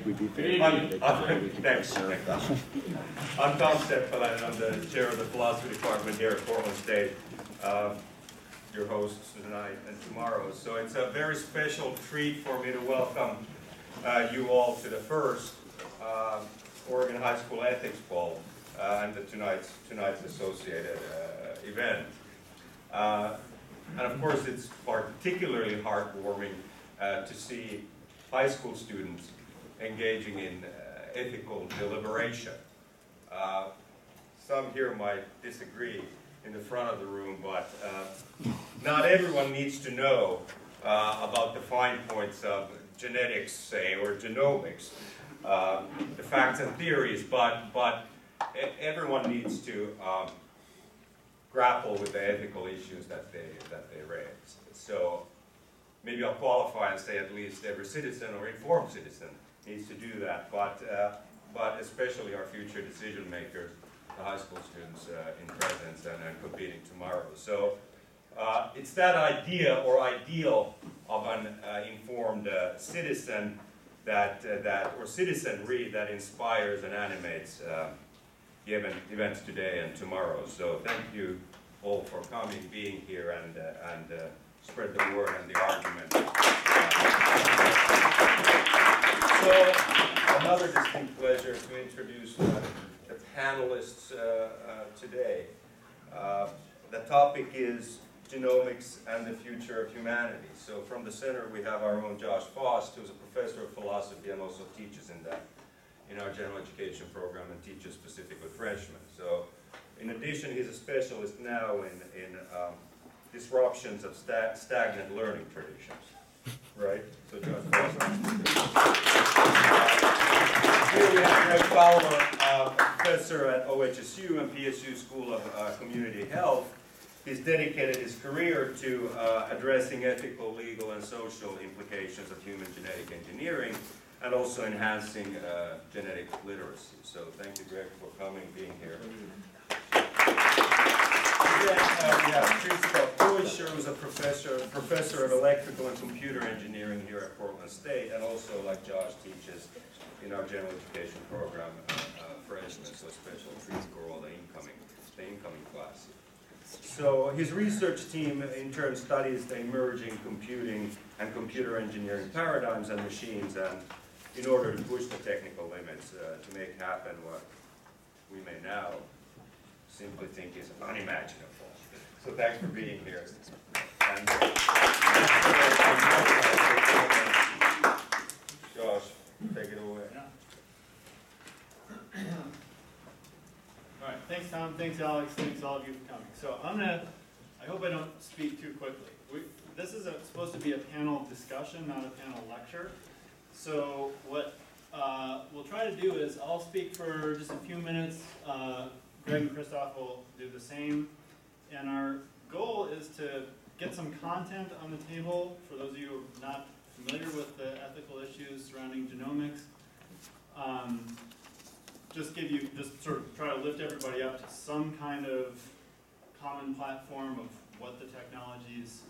would be very Thanks. I'm Tom Seppala, and I'm the chair of the philosophy department here at Portland State. Your hosts tonight and tomorrow. So it's a very special treat for me to welcome you all to the first Oregon High School Ethics Ball and tonight's associated event. And of course, it's particularly heartwarming to see high school students engaging in ethical deliberation. Some here might disagree in the front of the room, but not everyone needs to know about the fine points of genetics, say, or genomics, the facts and theories, but everyone needs to grapple with the ethical issues that they raise. So maybe I'll qualify and say at least every citizen or informed citizen needs to do that, but especially our future decision makers, the high school students in presence and competing tomorrow. So it's that idea or ideal of an informed citizen or citizenry that inspires and animates the events today and tomorrow. So thank you all for coming, being here, and spread the word and the argument. So another distinct pleasure to introduce the panelists today. The topic is genomics and the future of humanity. So from the center we have our own Josh Fost, who's a professor of philosophy and also teaches in our general education program and teaches specifically freshmen. So in addition, he's a specialist now in disruptions of stagnant learning traditions. Right? So Josh Fost. Here we have Greg Fowler, professor at OHSEB and PSU School of Community Health. He's dedicated his career to addressing ethical, legal, and social implications of human genetic engineering, and also enhancing genetic literacy. So thank you, Greg, for coming, being here. Then we have Christof Teuscher, who's a professor of electrical and computer engineering here at Portland State, and also, like Josh, teaches in our general education program freshmen, so special treats for all the incoming classes. So his research team in turn studies the emerging computing and computer engineering paradigms and machines, and in order to push the technical limits to make happen what we may now simply think is unimaginable. So thanks for being here. And, Josh, take it away. All right, thanks Tom, thanks Alex, thanks all of you for coming. So I hope I don't speak too quickly. This is supposed to be a panel discussion, not a panel lecture. So what we'll try to do is I'll speak for just a few minutes. Greg and Christof will do the same. And our goal is to get some content on the table for those of you who are not familiar with the ethical issues surrounding genomics. Just sort of try to lift everybody up to some kind of common platform of what the technologies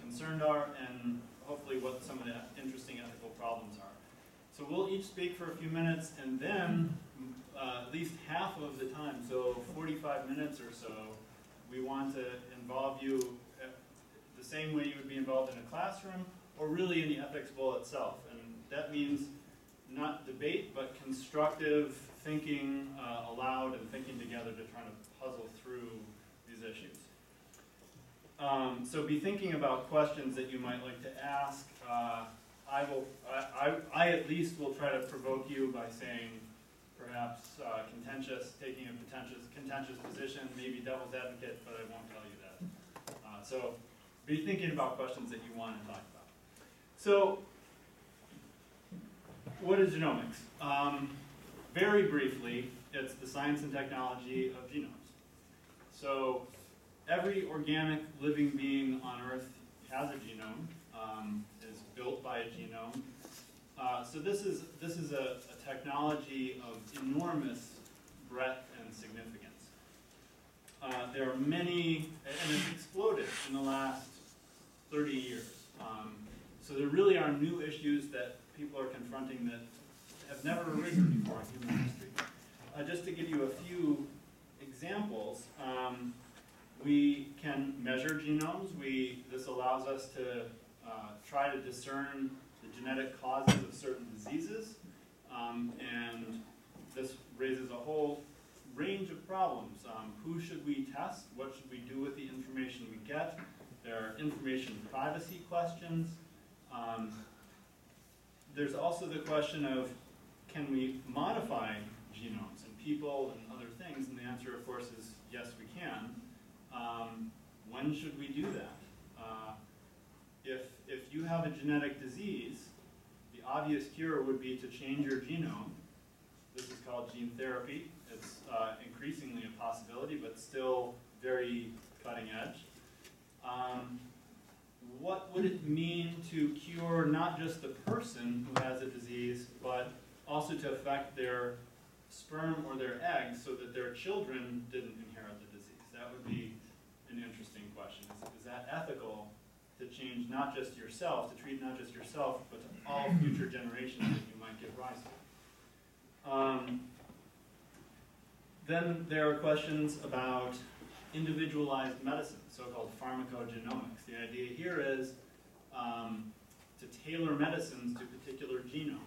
concerned are, and hopefully what some of the interesting ethical problems are. So we'll each speak for a few minutes, and then at least half of the time, so 45 minutes or so, we want to involve you the same way you would be involved in a classroom, or really in the ethics bowl itself. And that means not debate, but constructive thinking aloud and thinking together to try to puzzle through these issues. So be thinking about questions that you might like to ask. I at least will try to provoke you by saying perhaps taking a contentious position, maybe devil's advocate, but I won't tell you that. So be thinking about questions that you want to talk about. So what is genomics? Very briefly, it's the science and technology of genomes. So every organic living being on Earth has a genome, is built by a genome. So this is a technology of enormous breadth and significance. There are many, and it's exploded in the last 30 years. So there really are new issues that people are confronting that have never arisen before in human history. Just to give you a few examples, we can measure genomes. This allows us to try to discern the genetic causes of certain diseases, and this raises a whole range of problems. Who should we test? What should we do with the information we get? There are information privacy questions. There's also the question of, can we modify genomes in people and other things? And the answer, of course, is yes, we can. When should we do that? If you have a genetic disease, the obvious cure would be to change your genome. This is called gene therapy. It's increasingly a possibility, but still very cutting edge. What would it mean to cure not just the person who has a disease, but also to affect their sperm or their eggs so that their children didn't inherit the disease? That would be an interesting question. Is that ethical to change not just yourself, to treat not just yourself, but to all future generations that you might give rise to? Then there are questions about individualized medicine, so-called pharmacogenomics. The idea here is to tailor medicines to particular genomes.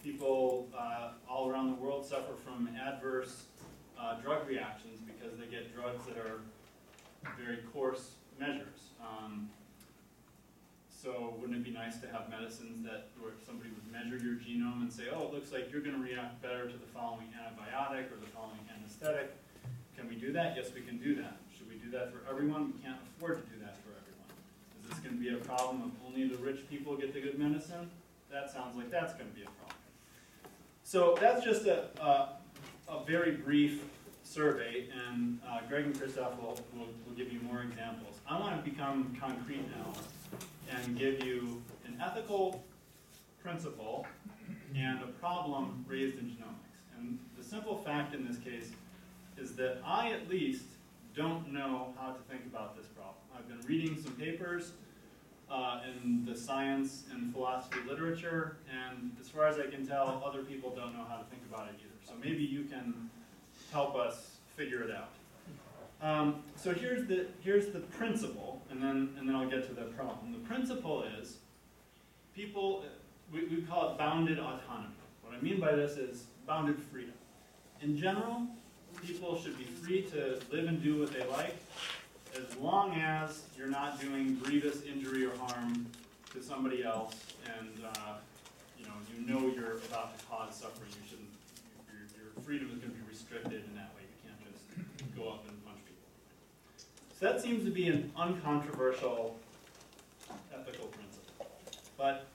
People all around the world suffer from adverse drug reactions because they get drugs that are very coarse measures. So wouldn't it be nice to have medicines where somebody would measure your genome and say, oh, it looks like you're going to react better to the following antibiotic or the following anesthetic. Can we do that? Yes, we can do that. Should we do that for everyone? We can't afford to do that for everyone. Is this going to be a problem of only the rich people get the good medicine? That sounds like that's going to be a problem. So that's just a very brief survey, and Greg and Christof will give you more examples. I want to become concrete now and give you an ethical principle and a problem raised in genomics. And the simple fact in this case is that I, at least, don't know how to think about this problem. I've been reading some papers in the science and philosophy literature, and as far as I can tell, other people don't know how to think about it either. So maybe you can help us figure it out. So here's the principle, and then I'll get to the problem. The principle is people, we call it bounded autonomy. What I mean by this is bounded freedom. In general, people should be free to live and do what they like, as long as you're not doing grievous injury or harm to somebody else, and you know you're about to cause suffering. You shouldn't. Your freedom is going to be restricted in that way. You can't just go up and punch people. So that seems to be an uncontroversial ethical principle, but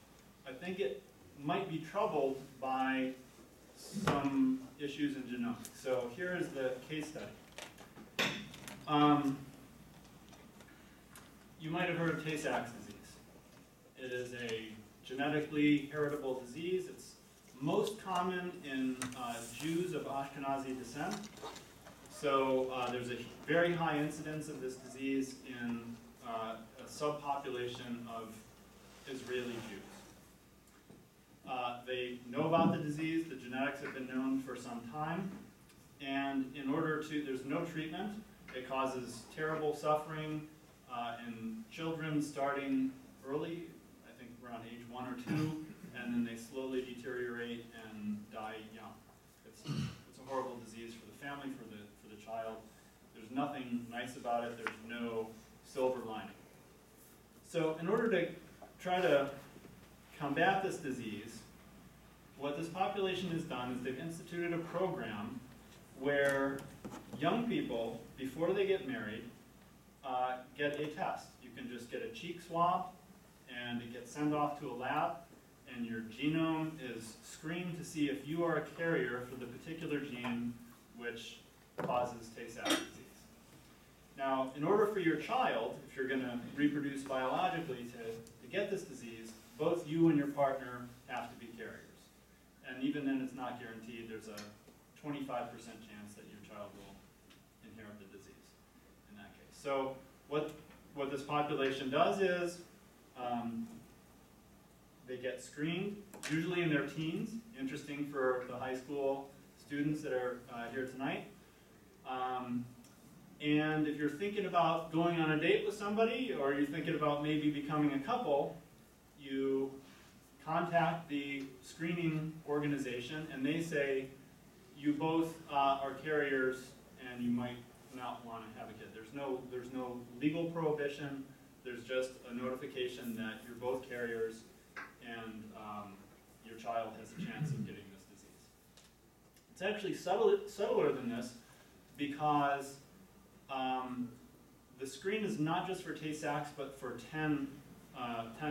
I think it might be troubled by some issues in genomics. So here is the case study. You might have heard of Tay-Sachs disease. It is a genetically heritable disease. It's most common in Jews of Ashkenazi descent. So there's a very high incidence of this disease in a subpopulation of Israeli Jews. They know about the disease. The genetics have been known for some time. And in order to, there's no treatment. It causes terrible suffering in children starting early, I think around age 1 or 2, and then they slowly deteriorate and die young. It's a horrible disease for the family, for the child. There's nothing nice about it. There's no silver lining. So in order to try to combat this disease, what this population has done is they've instituted a program where young people, before they get married, get a test. You can just get a cheek swab, and it gets sent off to a lab, and your genome is screened to see if you are a carrier for the particular gene which causes Tay-Sachs disease. Now, in order for your child, if you're going to reproduce biologically to get this disease, both you and your partner have to be carriers. And even then, it's not guaranteed. There's a 25% chance that your child will inherit the disease in that case. So what this population does is They get screened, usually in their teens, interesting for the high school students that are here tonight. And if you're thinking about going on a date with somebody, or you're thinking about maybe becoming a couple, you contact the screening organization and they say, you both are carriers and you might not want to have a kid. There's no legal prohibition, there's just a notification that you're both carriers and your child has a chance of getting this disease. It's actually subtler than this because the screen is not just for Tay-Sachs, but for 10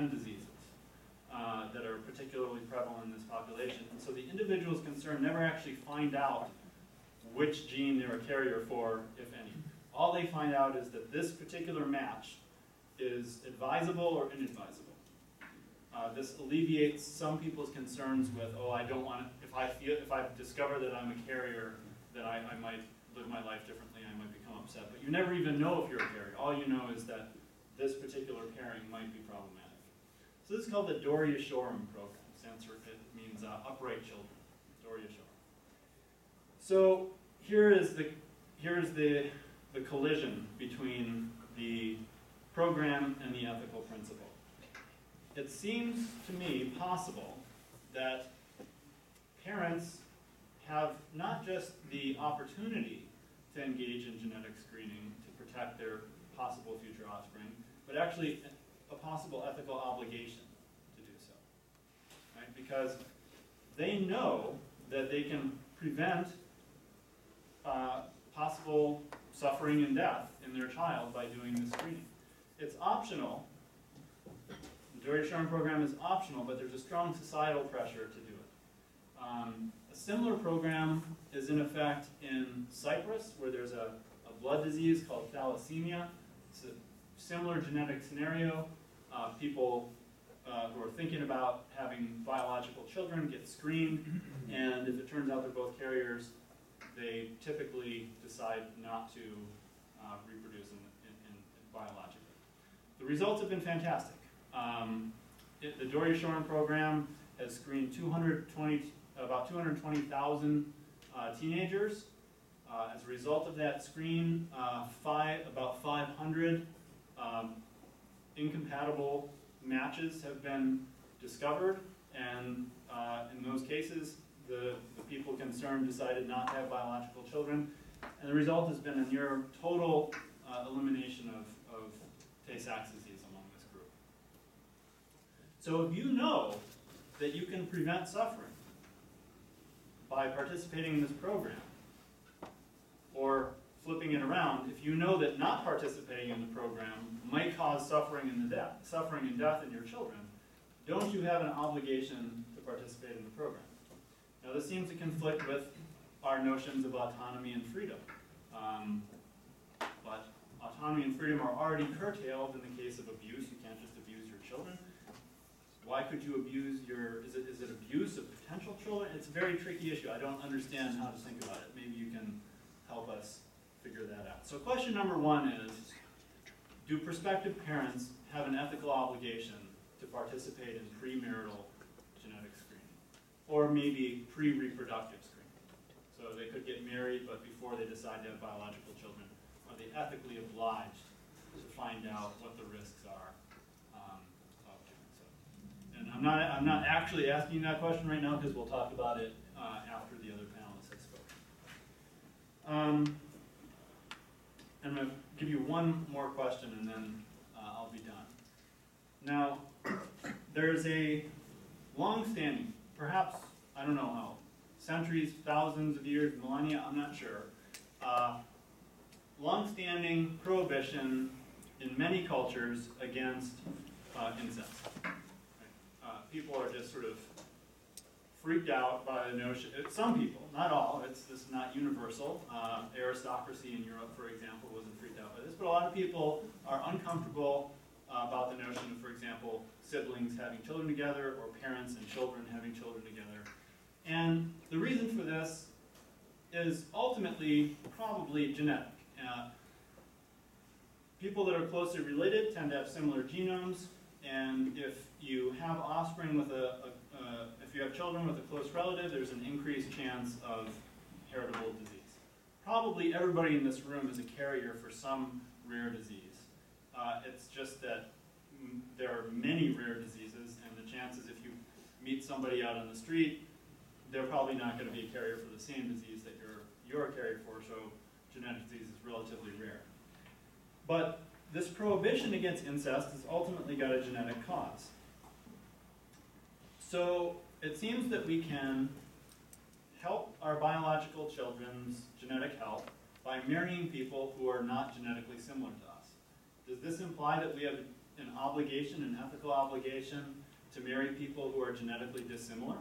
diseases that are particularly prevalent in this population. And so the individuals concerned never actually find out which gene they're a carrier for, if any. All they find out is that this particular match is advisable or inadvisable. This alleviates some people's concerns with, oh, I don't want to, if I discover that I'm a carrier, then I might live my life differently, I might become upset. But you never even know if you're a carrier. All you know is that this particular pairing might be problematic. So this is called the Doria-Shorum program. It means upright children, Doria-Shorum. So here is the collision between the program and the ethical principle. It seems to me possible that parents have not just the opportunity to engage in genetic screening to protect their possible future offspring, but actually a possible ethical obligation to do so. Right? Because they know that they can prevent possible suffering and death in their child by doing the screening. It's optional. The Doria-Shorum program is optional, but there's a strong societal pressure to do it. A similar program is in effect in Cyprus, where there's a blood disease called thalassemia. It's a similar genetic scenario. People who are thinking about having biological children get screened, and if it turns out they're both carriers, they typically decide not to reproduce biologically. The results have been fantastic. The Doria-Shorum program has screened about 220,000 teenagers. As a result of that screen, about 500 incompatible matches have been discovered, and in those cases, the people concerned decided not to have biological children, and the result has been a near total elimination of Tay-Sachs disease among this group. So if you know that you can prevent suffering by participating in this program, or flipping it around, if you know that not participating in the program might cause suffering and death in your children, don't you have an obligation to participate in the program? Now this seems to conflict with our notions of autonomy and freedom. But autonomy and freedom are already curtailed in the case of abuse. You can't just abuse your children. Why could you abuse is it abuse of potential children? It's a very tricky issue. I don't understand how to think about it. Maybe you can help us figure that out. So question number one is, do prospective parents have an ethical obligation to participate in premarital genetic screening? Or maybe pre-reproductive screening? So they could get married, but before they decide to have biological children, are they ethically obliged to find out what the risks are of doing so? And I'm not actually asking that question right now because we'll talk about it after the other panelists have spoken. I'm going to give you one more question and then I'll be done. Now, there's a long-standing, perhaps, I don't know how, centuries, thousands of years, millennia, I'm not sure, long-standing prohibition in many cultures against incest. People are just sort of freaked out by the notion, some people, not all, this is not universal. Aristocracy in Europe, for example, wasn't freaked out by this, but a lot of people are uncomfortable about the notion of, for example, siblings having children together or parents and children having children together. And the reason for this is ultimately probably genetic. People that are closely related tend to have similar genomes, and if you have offspring with if you have children with a close relative, there's an increased chance of heritable disease. Probably everybody in this room is a carrier for some rare disease. It's just that there are many rare diseases, and the chances if you meet somebody out on the street, they're probably not going to be a carrier for the same disease that you're a carrier for, so genetic disease is relatively rare. But this prohibition against incest has ultimately got a genetic cause. So it seems that we can help our biological children's genetic health by marrying people who are not genetically similar to us. Does this imply that we have an obligation, an ethical obligation, to marry people who are genetically dissimilar?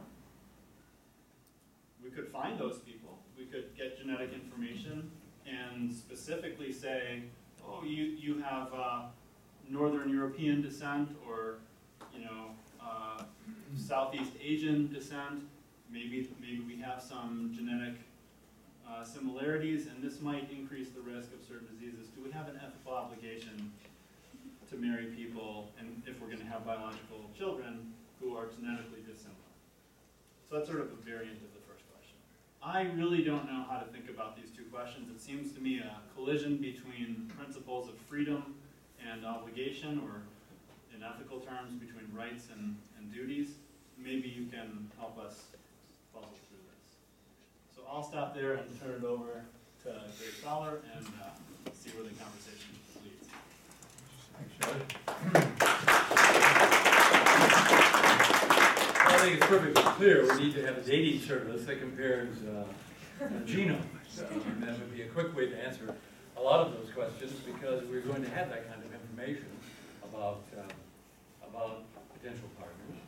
We could find those people. We could get genetic information and specifically say, oh, you have Northern European descent, or Southeast Asian descent. Maybe we have some genetic similarities, and this might increase the risk of certain diseases. Do we have an ethical obligation to marry people, and if we're going to have biological children, who are genetically dissimilar? So that's sort of a variant of the first question. I really don't know how to think about these two questions. It seems to me a collision between principles of freedom and obligation, or in ethical terms, between rights and duties. Maybe you can help us puzzle through this. So I'll stop there and turn it over to Gary Fowler and see where the conversation leads. I think it's perfectly clear we need to have a dating service that compares genomes. And that would be a quick way to answer a lot of those questions, because we're going to have that kind of information about potential partners,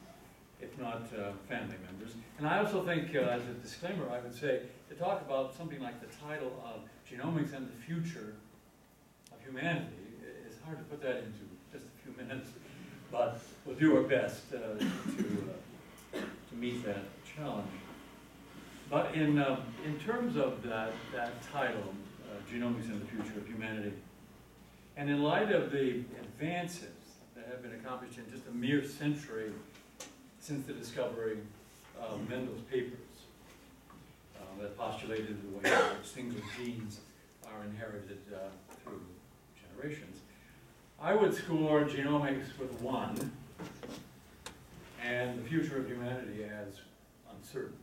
if not family members. And I also think, as a disclaimer, I would say to talk about something like the title of Genomics and the Future of Humanity is hard to put that into just a few minutes, but we'll do our best to meet that challenge. But in terms of that title, Genomics and the Future of Humanity, and in light of the advances that have been accomplished in just a mere century since the discovery of Mendel's papers that postulated the way in which single genes are inherited through generations, I would score genomics with 1 and the future of humanity as uncertain.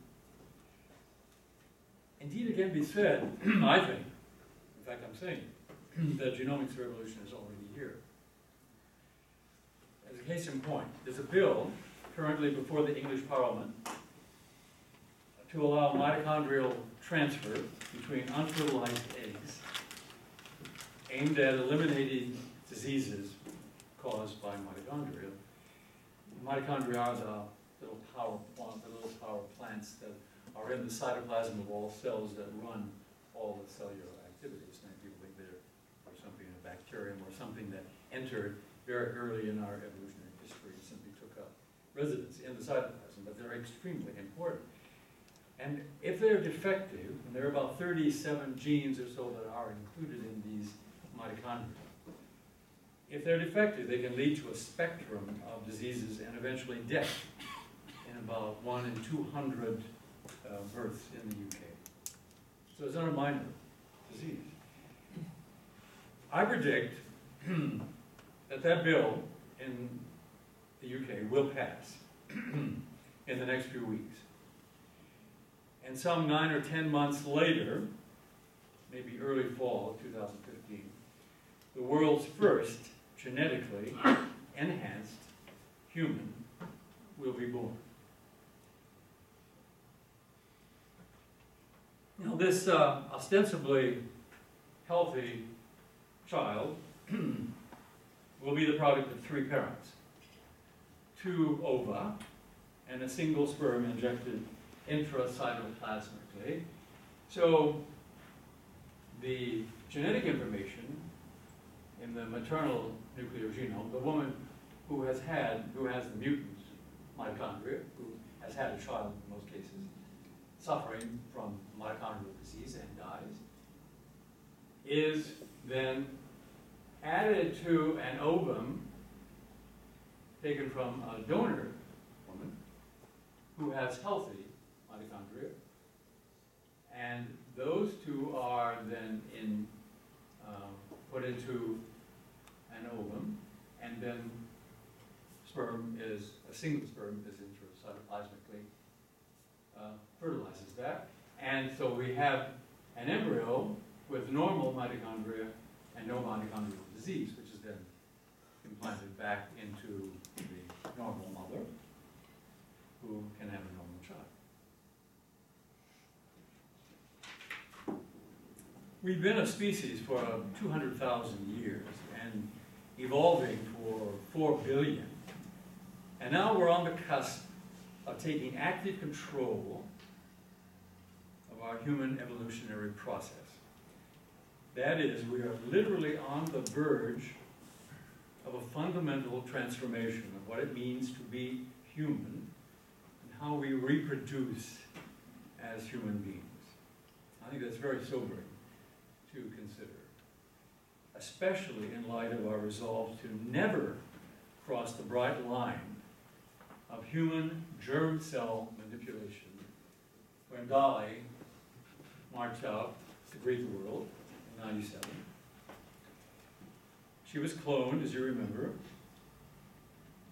Indeed, it can be said, I think, in fact I'm saying, that genomics revolution is already here. As a case in point, there's a bill currently before the English Parliament to allow mitochondrial transfer between unfertilized eggs aimed at eliminating diseases caused by mitochondria. Mitochondria are the little power plants that are in the cytoplasm of all cells that run all the cellular activities. Many people think they're something, a bacterium or something that entered very early in our evolutionary history and simply took up residence in the cytoplasm, but they're extremely important. And if they're defective, and there are about 37 genes or so that are included in these mitochondria, if they're defective, they can lead to a spectrum of diseases and eventually death in about 1 in 200 births in the UK. So it's not a minor disease. I predict that bill in the UK will pass in the next few weeks. And some 9 or 10 months later, maybe early fall of 2015, the world's first genetically enhanced human will be born. Now, this ostensibly healthy child will be the product of 3 parents, 2 ova, and a single sperm injected intracytoplasmically. So the genetic information in the maternal nuclear genome, the woman who has the mutant mitochondria, who has had a child in most cases, suffering from mitochondrial disease and dies, is then added to an ovum taken from a donor woman who has healthy mitochondria. And those two are then put into an ovum, and then a single sperm is intracytoplasmically fertilizes that. And so we have an embryo with normal mitochondria and no mitochondrial disease, which is then implanted back into the normal mother, who can have a normal child. We've been a species for 200,000 years and evolving for 4 billion. And now we're on the cusp of taking active control of our human evolutionary process. That is, we are literally on the verge of a fundamental transformation of what it means to be human and how we reproduce as human beings. I think that's very sobering to consider, especially in light of our resolve to never cross the bright line of human germ cell manipulation when Dolly marched out to greet the world in '97. She was cloned, as you remember,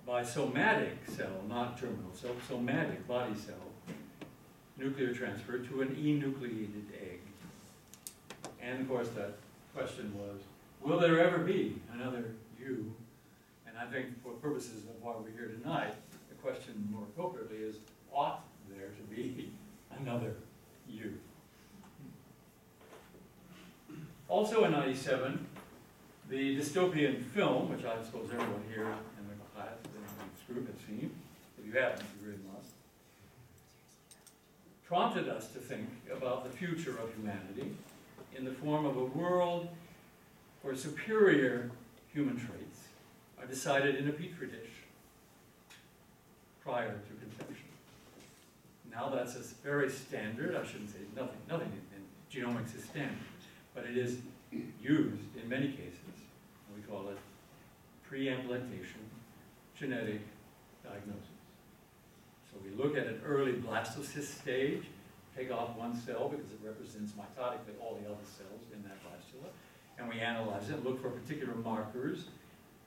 by somatic cell, not terminal cell, somatic body cell, nuclear transfer to an enucleated egg. And of course that question was, will there ever be another you? And I think for purposes of why we're here tonight, the question more appropriately is, ought there to be another you? Also in '97, the dystopian film, which I suppose everyone here in the class and the group has seen, if you haven't, you really must, prompted us to think about the future of humanity in the form of a world where superior human traits are decided in a petri dish prior to conception. Now that's a very standard, I shouldn't say nothing in genomics is standard, but it is used in many cases. We call it pre-implantation genetic diagnosis. So we look at an early blastocyst stage, take off one cell because it represents mitotically all the other cells in that blastula, and we analyze it, look for particular markers,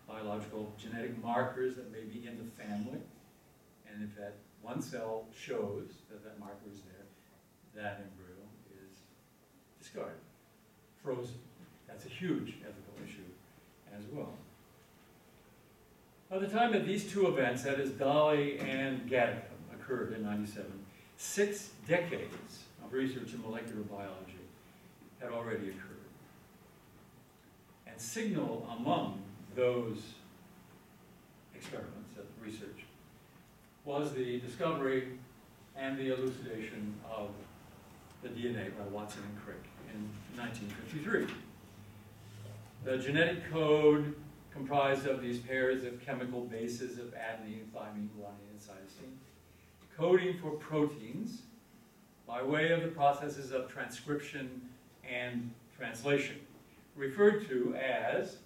biological genetic markers that may be in the family, and if that one cell shows that that marker is there, that embryo is discarded, frozen. That's a huge ethical issue as well. By the time that these two events, that is Dolly and Gattaca, occurred in '97, 6 decades of research in molecular biology had already occurred. And signal among those experiments, that research, was the discovery and the elucidation of the DNA by Watson and Crick in 1953. The genetic code comprised of these pairs of chemical bases of adenine, thymine, guanine, and cytosine, coding for proteins by way of the processes of transcription and translation, referred to as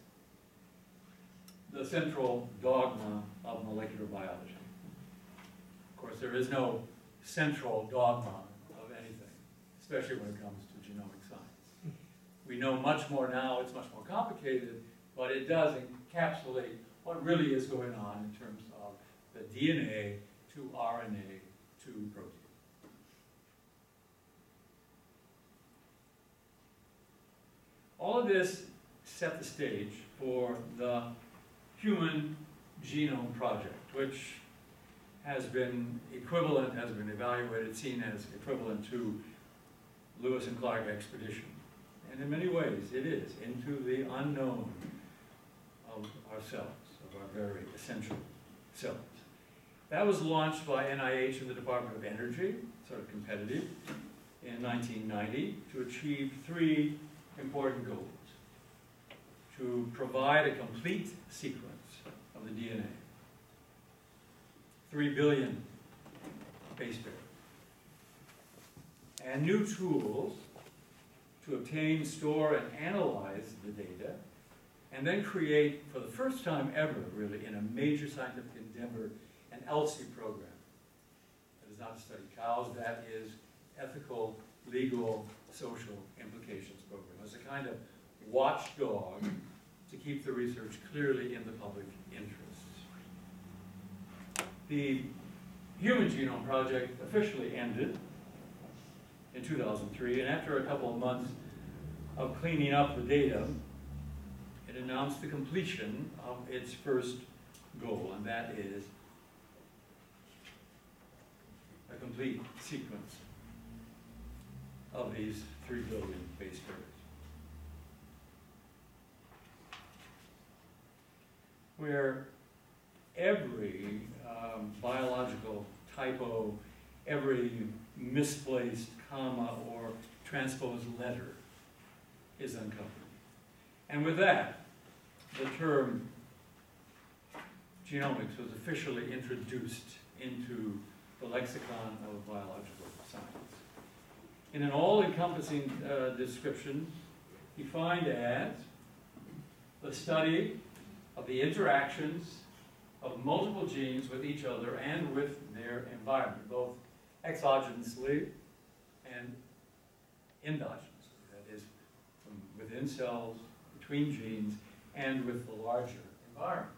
the central dogma of molecular biology. Of course, there is no central dogma of anything, especially when it comes to genomic science. We know much more now, it's much more complicated, but it does encapsulate what really is going on in terms of the DNA to RNA to protein. All of this set the stage for the Human Genome Project, which has been equivalent, has been evaluated, seen as equivalent to Lewis and Clark expedition. And in many ways, it is, into the unknown of our cells, of our very essential cells. That was launched by NIH and the Department of Energy, sort of competitive, in 1990 to achieve 3 important goals. To provide a complete sequence of the DNA, 3 billion base pairs, and new tools to obtain, store, and analyze the data and then create, for the first time ever, really, in a major scientific endeavor, an ELSI program. That is not to study cows, that is ethical, legal, social implications program. It's a kind of watchdog to keep the research clearly in the public interest. The Human Genome Project officially ended in 2003, and after a couple of months of cleaning up the data, it announced the completion of its first goal, and that is a complete sequence of these 3 billion base pairs. Where every biological typo, every misplaced comma or transposed letter is uncovered. And with that, the term genomics was officially introduced into the lexicon of biological science. In an all-encompassing description, defined as the study of the interactions of multiple genes with each other and with their environment, both exogenously and endogenously, that is, from within cells, between genes, and with the larger environment.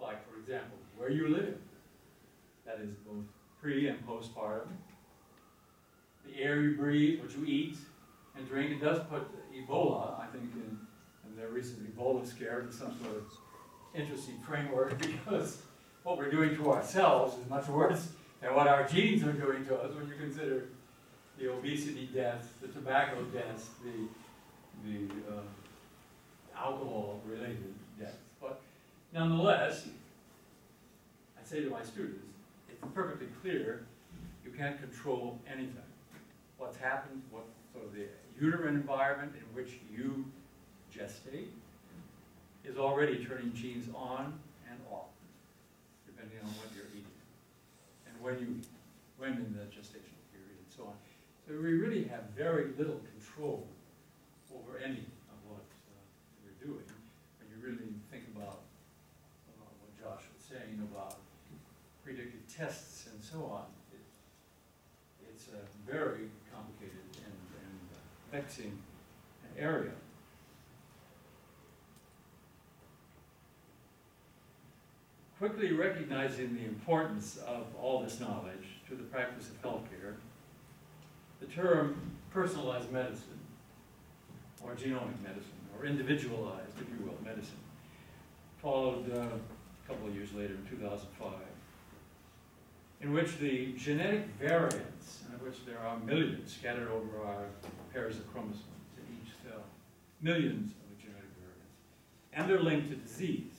Like, for example, where you live, that is both pre and postpartum, the air you breathe, what you eat and drink. It does put Ebola, I think, in the recent Ebola scare into some sort of interesting framework, because what we're doing to ourselves is much worse than what our genes are doing to us when you consider the obesity deaths, the tobacco deaths, the alcohol-related deaths. But nonetheless, I say to my students, it's perfectly clear you can't control anything. What's happened, what sort of the uterine environment in which you gestate is already turning genes on and off, depending on what you're eating and when you eat, when in the gestational period and so on. So we really have very little control over any of what we're doing. When you really think about what Josh was saying about predictive tests and so on, it's a very complicated and vexing area. Quickly recognizing the importance of all this knowledge to the practice of healthcare, the term personalized medicine, or genomic medicine, or individualized, if you will, medicine, followed a couple of years later in 2005, in which the genetic variants, in which there are millions scattered over our pairs of chromosomes in each cell, millions of genetic variants, and they're linked to disease,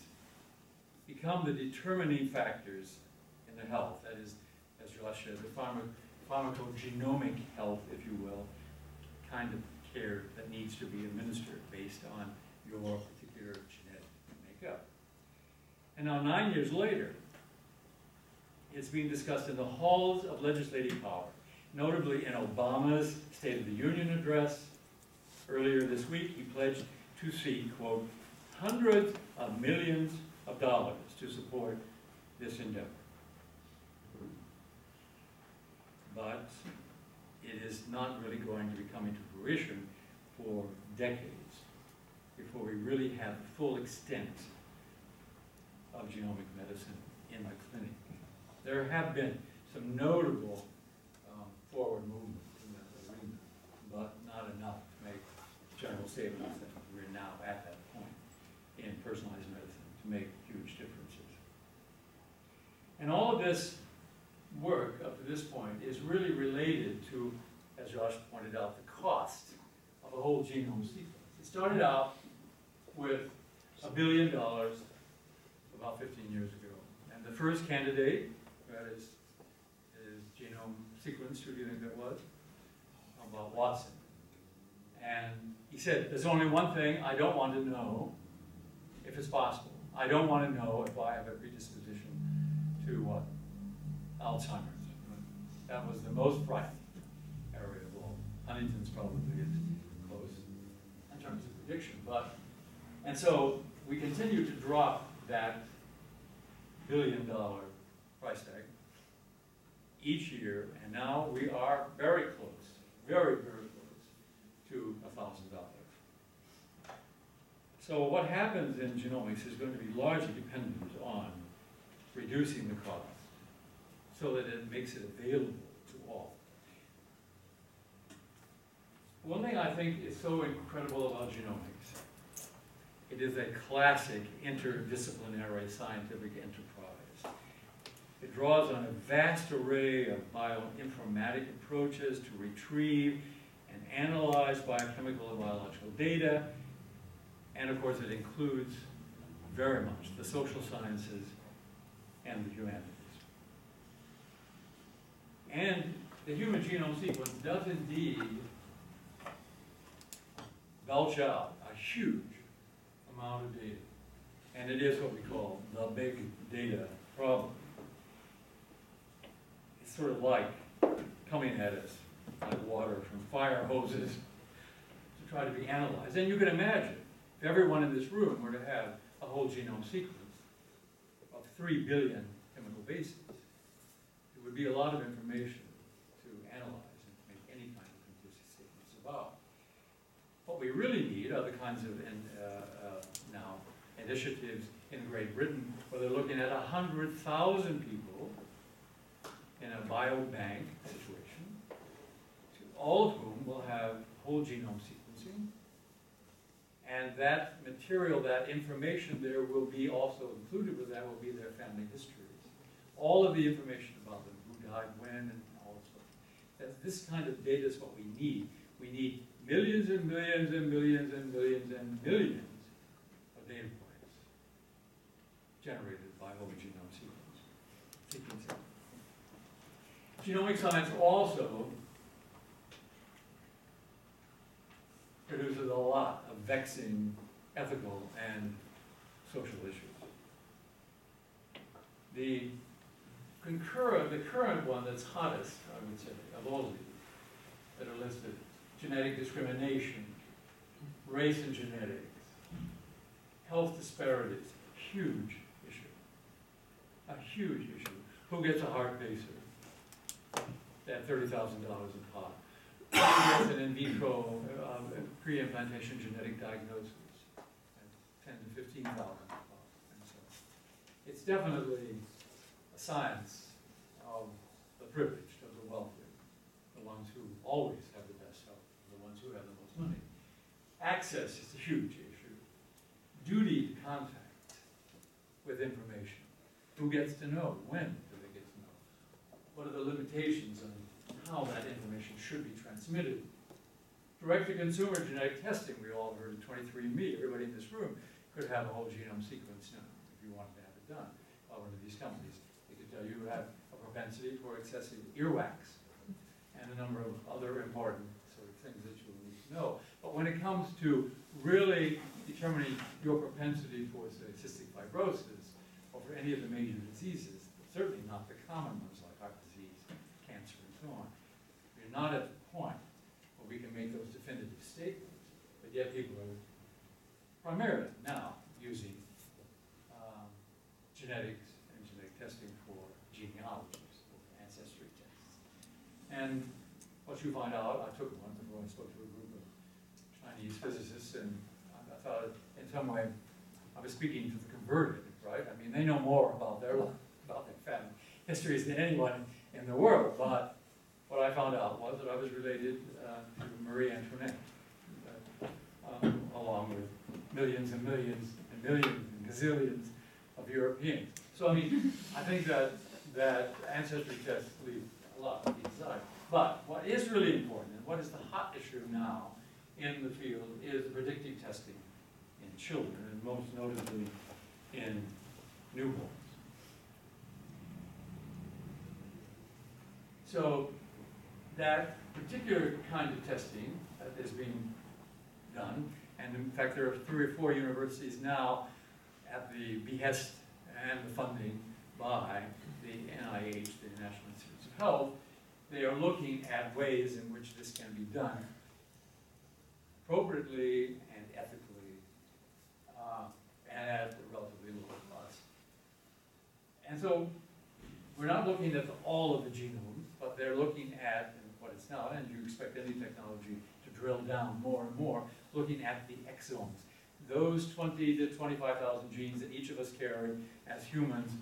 become the determining factors in the health. That is, as Josh said, the pharmacogenomic health, if you will, kind of care that needs to be administered based on your particular genetic makeup. And now 9 years later, it's being discussed in the halls of legislative power, notably in Obama's State of the Union address. Earlier this week, he pledged to seek, quote, hundreds of millions of dollars to support this endeavor. But it is not really going to be coming to fruition for decades before we really have the full extent of genomic medicine in the clinic. There have been some notable forward movements in that arena, but not enough to make general statements that we're now at that point in personalized medicine to make huge differences. And all of this work up to this point is really related to, as Josh pointed out, the cost of a whole genome sequence. It started out with $1 billion about 15 years ago. And the first candidate, that is genome sequence, who do you think that was? About Watson. And he said, there's only one thing I don't want to know, if it's possible. I don't want to know if I have a predisposition to what? Alzheimer's. That was the most frightening area of all. Huntington's probably is close in terms of prediction, but And so we continue to drop that billion-dollar price tag each year, and now we are very close, very, very close to $1,000. So what happens in genomics is going to be largely dependent on reducing the cost so that it makes it available to all. One thing I think is so incredible about genomics, it is a classic interdisciplinary scientific enterprise. It draws on a vast array of bioinformatic approaches to retrieve and analyze biochemical and biological data, and of course it includes very much the social sciences and the humanities. And the human genome sequence does indeed belch out a huge amount of data. And it is what we call the big data problem. It's sort of like coming at us like water from fire hoses to try to be analyzed. And you can imagine, if everyone in this room were to have a whole genome sequence of 3 billion chemical bases, it would be a lot of information to analyze and make any kind of conclusive statements about. What we really need are the kinds of now initiatives in Great Britain where they're looking at 100,000 people in a biobank situation, all of whom will have whole genome sequencing. And that material, that information there will be also included with that will be their family histories. All of the information about them, who died when, and all sorts. This kind of data is what we need. We need millions and millions and millions and millions and millions of data points generated by whole genome sequencing. Genomic science also produces a lot of vexing ethical and social issues. The current one that's hottest, I would say, of all of these that are listed, genetic discrimination, race and genetics, health disparities, huge issue. A huge issue. Who gets a heart pacer at $30,000 a pop? Who gets an in vitro pre-implantation genetic diagnosis at $10,000 to $15,000 a pop? And so it's definitely a science of the privileged, of the wealthy, the ones who always have the best health, the ones who have the most money. Access is a huge issue. Duty to contact with information. Who gets to know? When do they get to know? What are the limitations on how that information should be transmitted? Direct-to-consumer genetic testing, we all heard of 23andMe. Everybody in this room could have a whole genome sequence now if you wanted to have it done by one of these companies. They could tell you have a propensity for excessive earwax and a number of other important sort of things that you will need to know. But when it comes to really determining your propensity for, say, cystic fibrosis or for any of the major diseases, certainly not the common ones like heart disease, cancer, and so on, we're not at the point where we can make those definitive statements, but yet people are primarily now using genetics and genetic testing for genealogies, or ancestry tests. And what you find out, I took one before I spoke to a group of Chinese physicists, and I thought in some way I was speaking to the converted, right? I mean, they know more about their family histories than anyone in the world, but what I found out was that I was related to Marie Antoinette, along with millions and millions and millions and gazillions of Europeans. So, I mean, I think that ancestry tests leave a lot to be desired. But what is really important, and what is the hot issue now in the field, is predictive testing in children, and most notably in newborns. So that particular kind of testing is being done, and in fact there are 3 or 4 universities now at the behest and the funding by the NIH, the National Institutes of Health. They are looking at ways in which this can be done appropriately and ethically And so we're not looking at all of the genomes, but they're looking at, and what it's now, and you expect any technology to drill down more and more, looking at the exomes. Those 20 to 25,000 genes that each of us carry as humans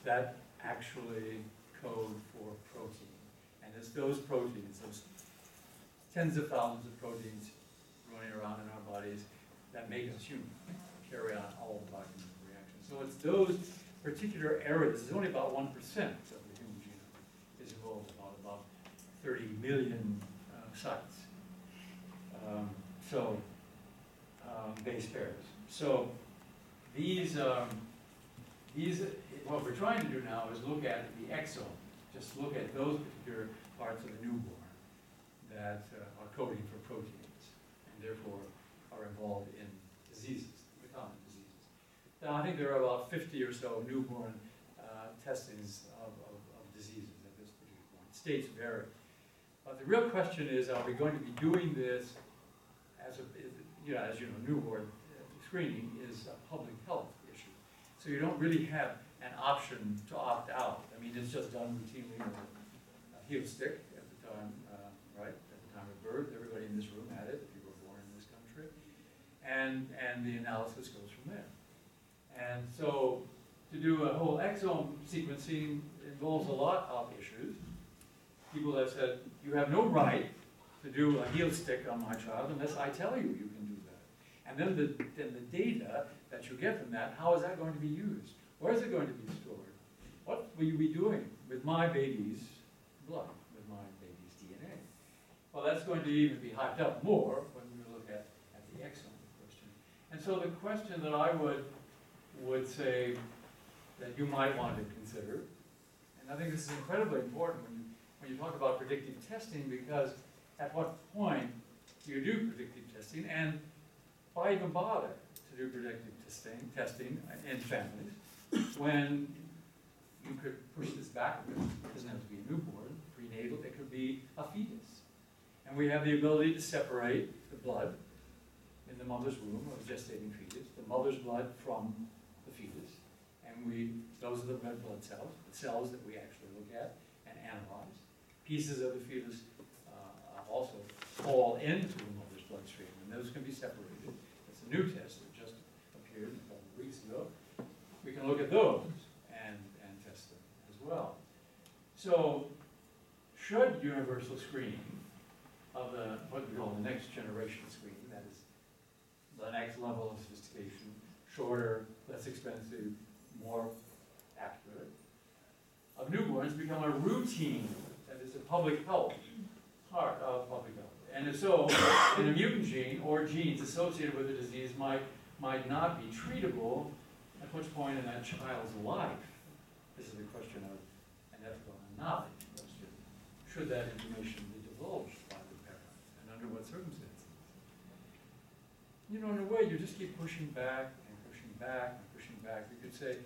that actually code for protein. And it's those proteins, those tens of thousands of proteins running around in our bodies that make us human, carry on all the biochemical reactions. So it's those particular areas. It's only about 1% of the human genome is involved, about 30 million sites. Base pairs. So these, what we're trying to do now is look at the exome. Just look at those particular parts of the newborn that are coding for proteins and therefore are involved in diseases, the common diseases. Now, I think there are about 50 or so newborn testings of diseases at this particular point. States vary. But the real question is, are we going to be doing this as you know, newborn screening is a public health issue. So you don't really have an option to opt out. I mean, it's just done routinely with a heel stick at the time, right? At the time of birth, everybody in this room had it if you were born in this country. And the analysis goes from there. And so to do a whole exome sequencing involves a lot of issues. People have said, you have no right to do a heel stick on my child unless I tell you you can do that. And then the data that you get from that, how is that going to be used? Where is it going to be stored? What will you be doing with my baby's blood, with my baby's DNA? Well, that's going to even be hyped up more when we look at the exome question. And so the question that I would say that you might want to consider, and I think this is incredibly important when you talk about predictive testing, because at what point do you do predictive testing, and why even bother to do predictive testing in families when you could push this back a bit? It doesn't have to be a newborn, prenatal, it could be a fetus. And we have the ability to separate the blood in the mother's womb of a gestating fetus, the mother's blood from the fetus, and those are the red blood cells, the cells that we actually look at and analyze. Pieces of the fetus also fall into the mother's bloodstream, and those can be separated. It's a new test that just appeared a couple of weeks ago. We can look at those and test them as well. So, should universal screening of what we call the next generation screening, that is the next level of sophistication, shorter, less expensive, more accurate, of newborns become a routine, that is a public health part of public health. And if so, an immune gene or genes associated with the disease might not be treatable, at which point in that child's life, this is a question of an ethical and knowledge question, should that information be divulged by the parent, and under what circumstances? You know, in a way, you just keep pushing back and pushing back and pushing back. You could say,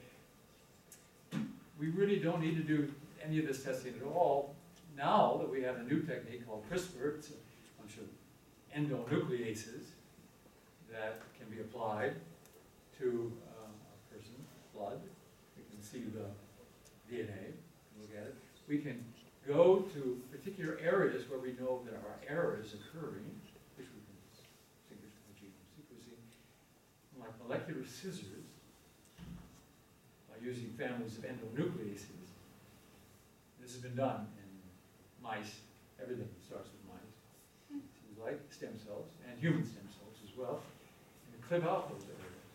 we really don't need to do any of this testing at all now that we have a new technique called CRISPR. It's a bunch of endonucleases that can be applied to a person's blood. We can see the DNA, look at it. We can go to particular areas where we know there are errors occurring, which we can distinguish from the genome sequencing, like molecular scissors, by using families of endonucleases. This has been done in mice. Everything starts with mice. Seems like stem cells, and human stem cells as well. And clip out those areas.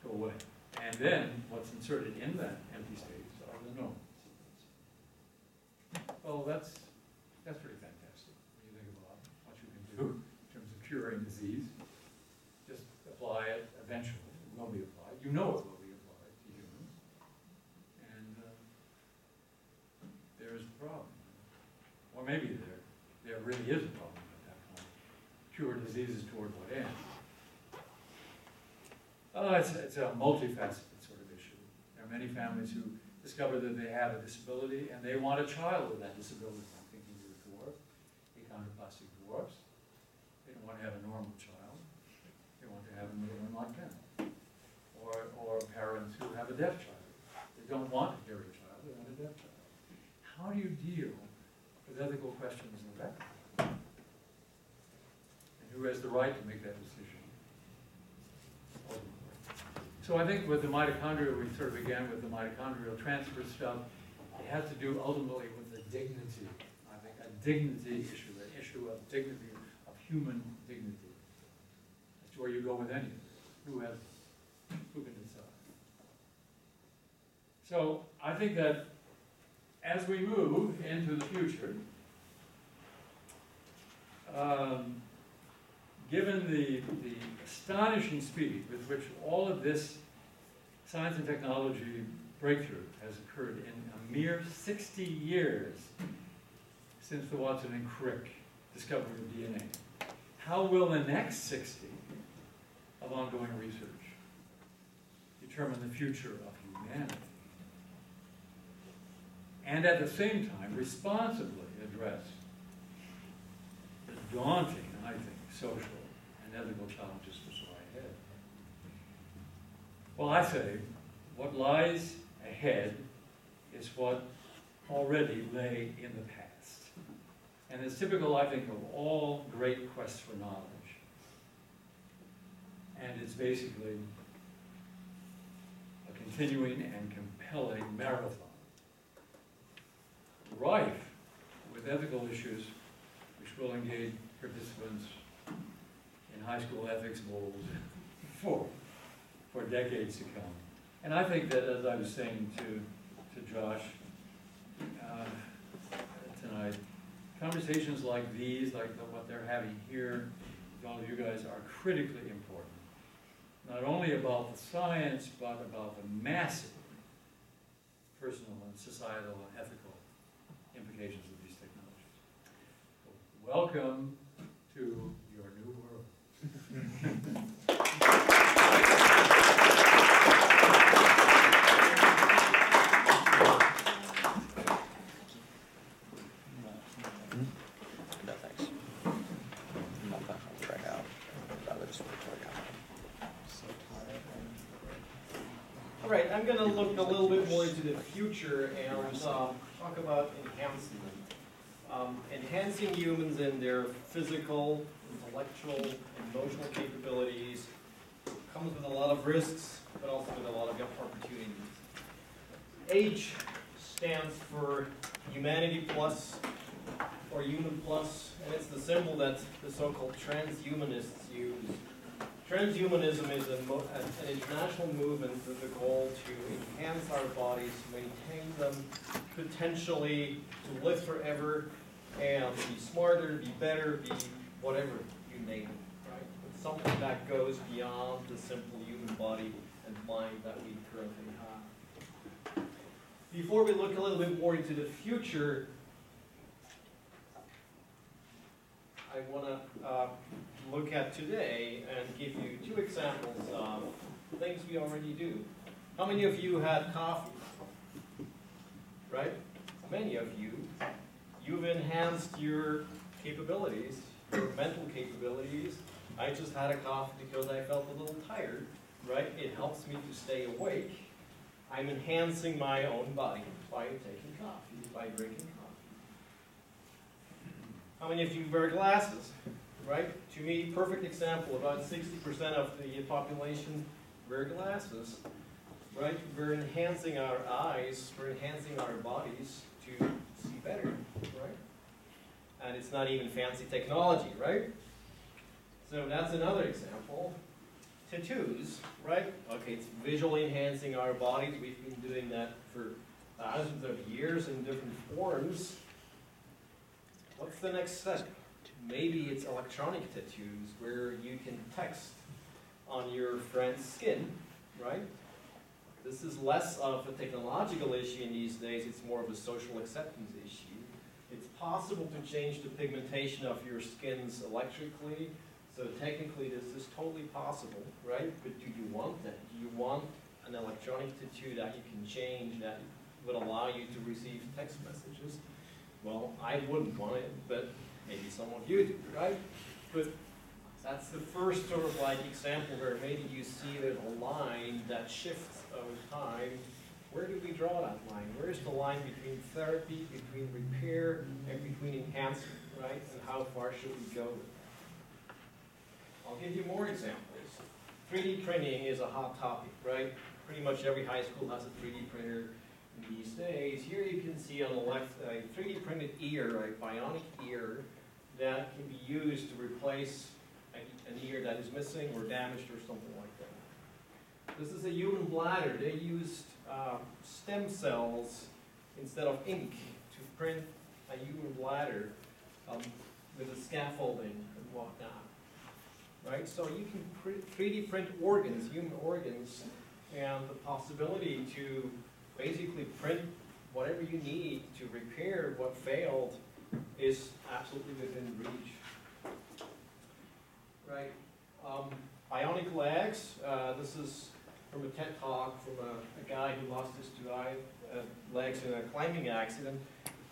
Go away. And then what's inserted in that empty space are the known sequences. Well, that's pretty fantastic when you think about what you can do in terms of curing disease. Just apply it eventually. It will be applied. You know it will be applied to humans. And there's the problem. Or maybe there really is a problem at that point. Cure diseases toward what end? It's a multifaceted sort of issue. There are many families who discover that they have a disability and they want a child with that disability. I'm thinking of a dwarf, achondroplastic dwarfs. They don't want to have a normal child. They want to have another one like them. Or parents who have a deaf child. ethical questions in the back. And who has the right to make that decision? So I think with the mitochondria, we sort of began with the mitochondrial transfer stuff. It has to do ultimately with the dignity. I think a dignity issue, an issue of dignity, of human dignity. That's where you go with anything. Who can decide? So I think that as we move into the future, given the astonishing speed with which all of this science and technology breakthrough has occurred in a mere 60 years since the Watson and Crick discovery of DNA, how will the next 60 of ongoing research determine the future of humanity? And at the same time, responsibly address the daunting, I think, social and ethical challenges that lie ahead. Well, I say, what lies ahead is what already lay in the past. And it's typical, I think, of all great quests for knowledge. And it's basically a continuing and compelling marathon, rife with ethical issues which will engage participants in high school ethics bowls for decades to come. And I think that, as I was saying to Josh tonight, conversations like these, like what they're having here with all of you guys, are critically important. Not only about the science, but about the massive personal and societal and ethical implications of these technologies. Welcome to your new world. No, thanks. Not that one right now. Rather just wait till I got it. All right, I'm going to look a little bit more into the future and talk about enhancement. Enhancing humans in their physical, intellectual, emotional capabilities comes with a lot of risks, but also with a lot of opportunities. H stands for Humanity Plus, or Human Plus, and it's the symbol that the so-called transhumanists use. Transhumanism is an international movement with the goal to enhance our bodies, to maintain them, potentially to live forever, and be smarter, be better, be whatever you name it, right? It's something that goes beyond the simple human body and mind that we currently have. Before we look a little bit more into the future, I want to look at today and give you two examples of things we already do. How many of you had coffee? Right? Many of you. You've enhanced your capabilities, your mental capabilities. I just had a coffee because I felt a little tired, right? It helps me to stay awake. I'm enhancing my own body by taking coffee, by drinking coffee. How many of you wear glasses? Right? To me, perfect example, about 60% of the population wear glasses. Right? We're enhancing our eyes, we're enhancing our bodies to see better. Right? And it's not even fancy technology, right? So that's another example. Tattoos, right? Okay, it's visually enhancing our bodies. We've been doing that for thousands of years in different forms. What's the next step? Maybe it's electronic tattoos where you can text on your friend's skin, right? This is less of a technological issue in these days, it's more of a social acceptance issue. It's possible to change the pigmentation of your skins electrically, so technically this is totally possible, right? But do you want that? Do you want an electronic tattoo that you can change that would allow you to receive text messages? Well, I wouldn't want it, but maybe some of you do, right? But that's the first sort of like example where maybe you see there's a line that shifts over time Where do we draw that line? Where is the line between therapy, between repair, and between enhancement, right? And how far should we go? I'll give you more examples. 3D printing is a hot topic, right? Pretty much every high school has a 3D printer these days. Here you can see on the left a 3D printed ear, a bionic ear, that can be used to replace an ear that is missing or damaged or something like that. This is a human bladder. They used stem cells instead of ink to print a human bladder with the scaffolding and whatnot. Right? So you can 3D print organs, human organs, and the possibility to basically print whatever you need to repair what failed is absolutely within reach. Right? Bionic legs. This is from a TED talk from a guy who lost his two legs in a climbing accident.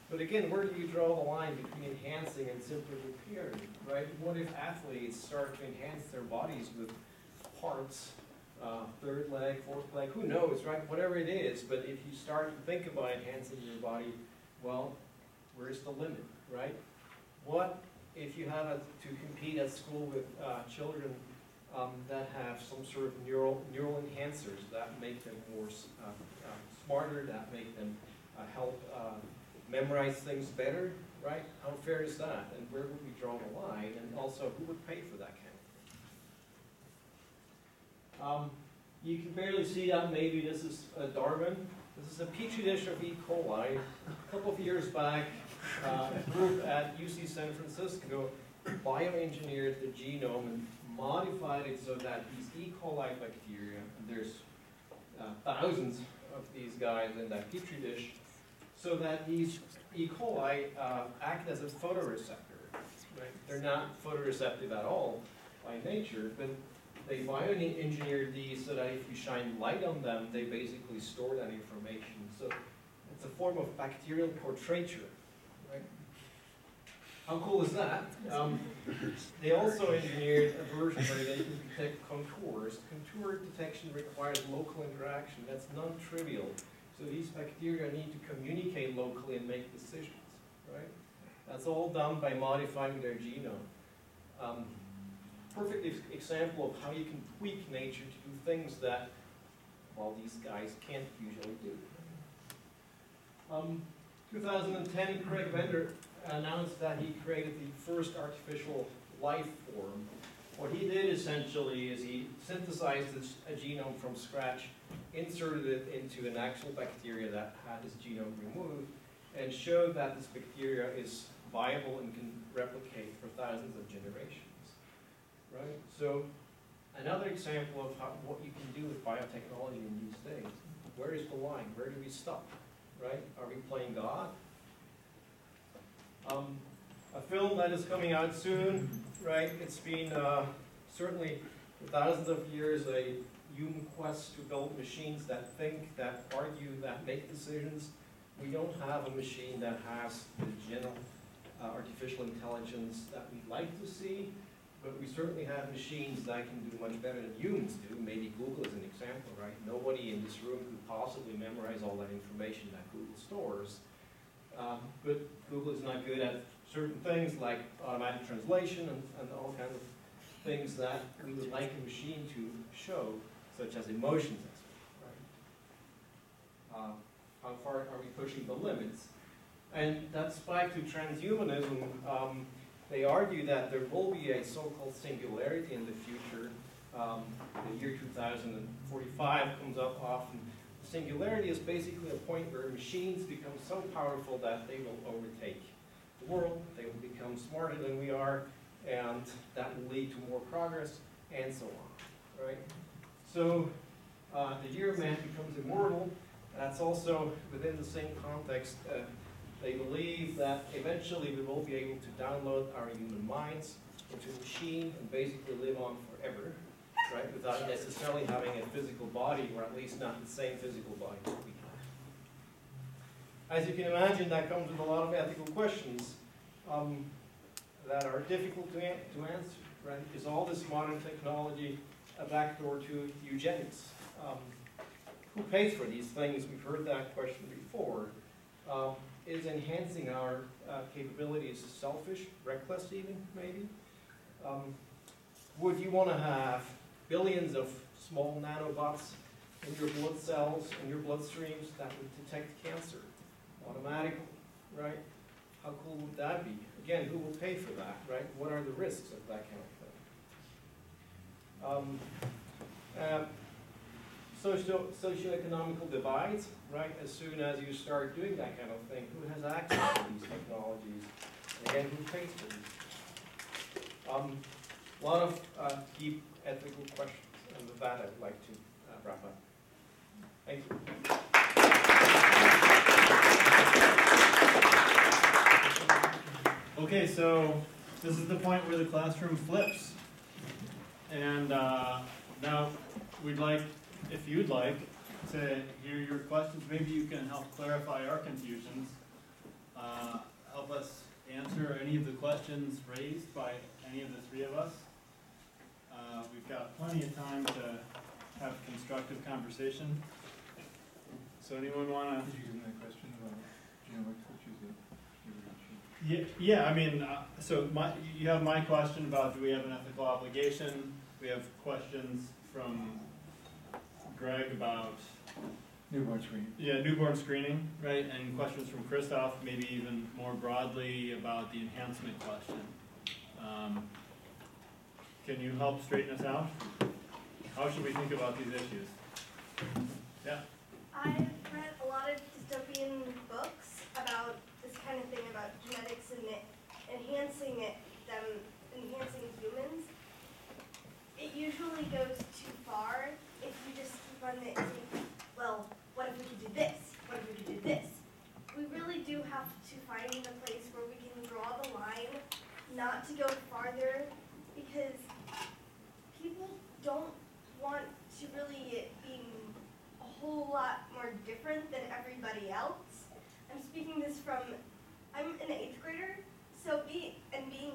But again, where do you draw the line between enhancing and simply repairing, right? What if athletes start to enhance their bodies with parts, third leg, fourth leg, who knows, right? Whatever it is, but if you start to think about enhancing your body, well, where's the limit, right? What if you have to compete at school with children that have some sort of neural enhancers that make them more smarter, that make them help memorize things better, right? How fair is that? And where would we draw the line? And also, who would pay for that kind of thing? You can barely see that. Maybe this is Darwin. This is a petri dish of E. coli. A couple of years back, a group at UC San Francisco bioengineered the genome and modified it so that these E. coli bacteria, and there's thousands of these guys in that petri dish, so that these E. coli act as a photoreceptor. Right? They're not photoreceptive at all by nature, but they bioengineered these so that if you shine light on them, they basically store that information. So it's a form of bacterial portraiture. Right? How cool is that? They also engineered a version where they can detect contours. Contour detection requires local interaction. That's non-trivial. So these bacteria need to communicate locally and make decisions, right? That's all done by modifying their genome. Perfect example of how you can tweak nature to do things that, well, these guys can't usually do. 2010, Craig Venter announced that he created the first artificial life form. What he did essentially is he synthesized a genome from scratch, inserted it into an actual bacteria that had his genome removed, and showed that this bacteria is viable and can replicate for thousands of generations. Right? So another example of what you can do with biotechnology in these days. Where is the line? Where do we stop? Right? Are we playing God? A film that is coming out soon, right? It's been certainly for thousands of years a human quest to build machines that think, that argue, that make decisions. We don't have a machine that has the general artificial intelligence that we'd like to see, but we certainly have machines that can do much better than humans do. Maybe Google is an example, right? Nobody in this room could possibly memorize all that information that Google stores. But Google is not good at certain things like automatic translation and all kinds of things that we would like a machine to show, such as emotion testing, right? How far are we pushing the limits? And that's back to transhumanism. They argue that there will be a so-called singularity in the future. The year 2045 comes up often. The singularity is basically a point where machines become so powerful that they will overtake the world, they will become smarter than we are, and that will lead to more progress, and so on, right? So the year man becomes immortal. That's also within the same context. They believe that eventually we will be able to download our human minds into a machine and basically live on forever, right? Without necessarily having a physical body, or at least not the same physical body that we have. As you can imagine, that comes with a lot of ethical questions that are difficult to answer, right? Is all this modern technology a backdoor to eugenics? who pays for these things? We've heard that question before. Is enhancing our capabilities selfish, reckless even, maybe? Would you want to have billions of small nanobots in your blood cells, in your bloodstreams that would detect cancer automatically, right? How cool would that be? Again, who will pay for that, right? What are the risks of that kind of thing? Socioeconomical divides, right? As soon as you start doing that kind of thing, who has access to these technologies? And again, who pays for these? A lot of deep ethical questions, and with that, I'd like to wrap up. Thank you. Okay, so this is the point where the classroom flips. And now we'd like, if you'd like, to hear your questions. Maybe you can help clarify our confusions. Help us answer any of the questions raised by any of the three of us. We've got plenty of time to have constructive conversation. So anyone want to? Did you give me a question about genomics, which is Yeah, I mean, so you have my question about do we have an ethical obligation? We have questions from Greg about newborn screening? Yeah, newborn screening, right? And questions from Christof, maybe even more broadly about the enhancement question. Can you help straighten us out? How should we think about these issues? Yeah. I've read a lot of dystopian books about this kind of thing, about genetics and enhancing humans. It usually goes too far if you just keep on saying, well, what if we could do this? What if we could do this? We really do have to find a place where we can draw the line, not to go farther, because people don't want to really be a whole lot more different than everybody else. I'm speaking this from, I'm an 8th grader, so being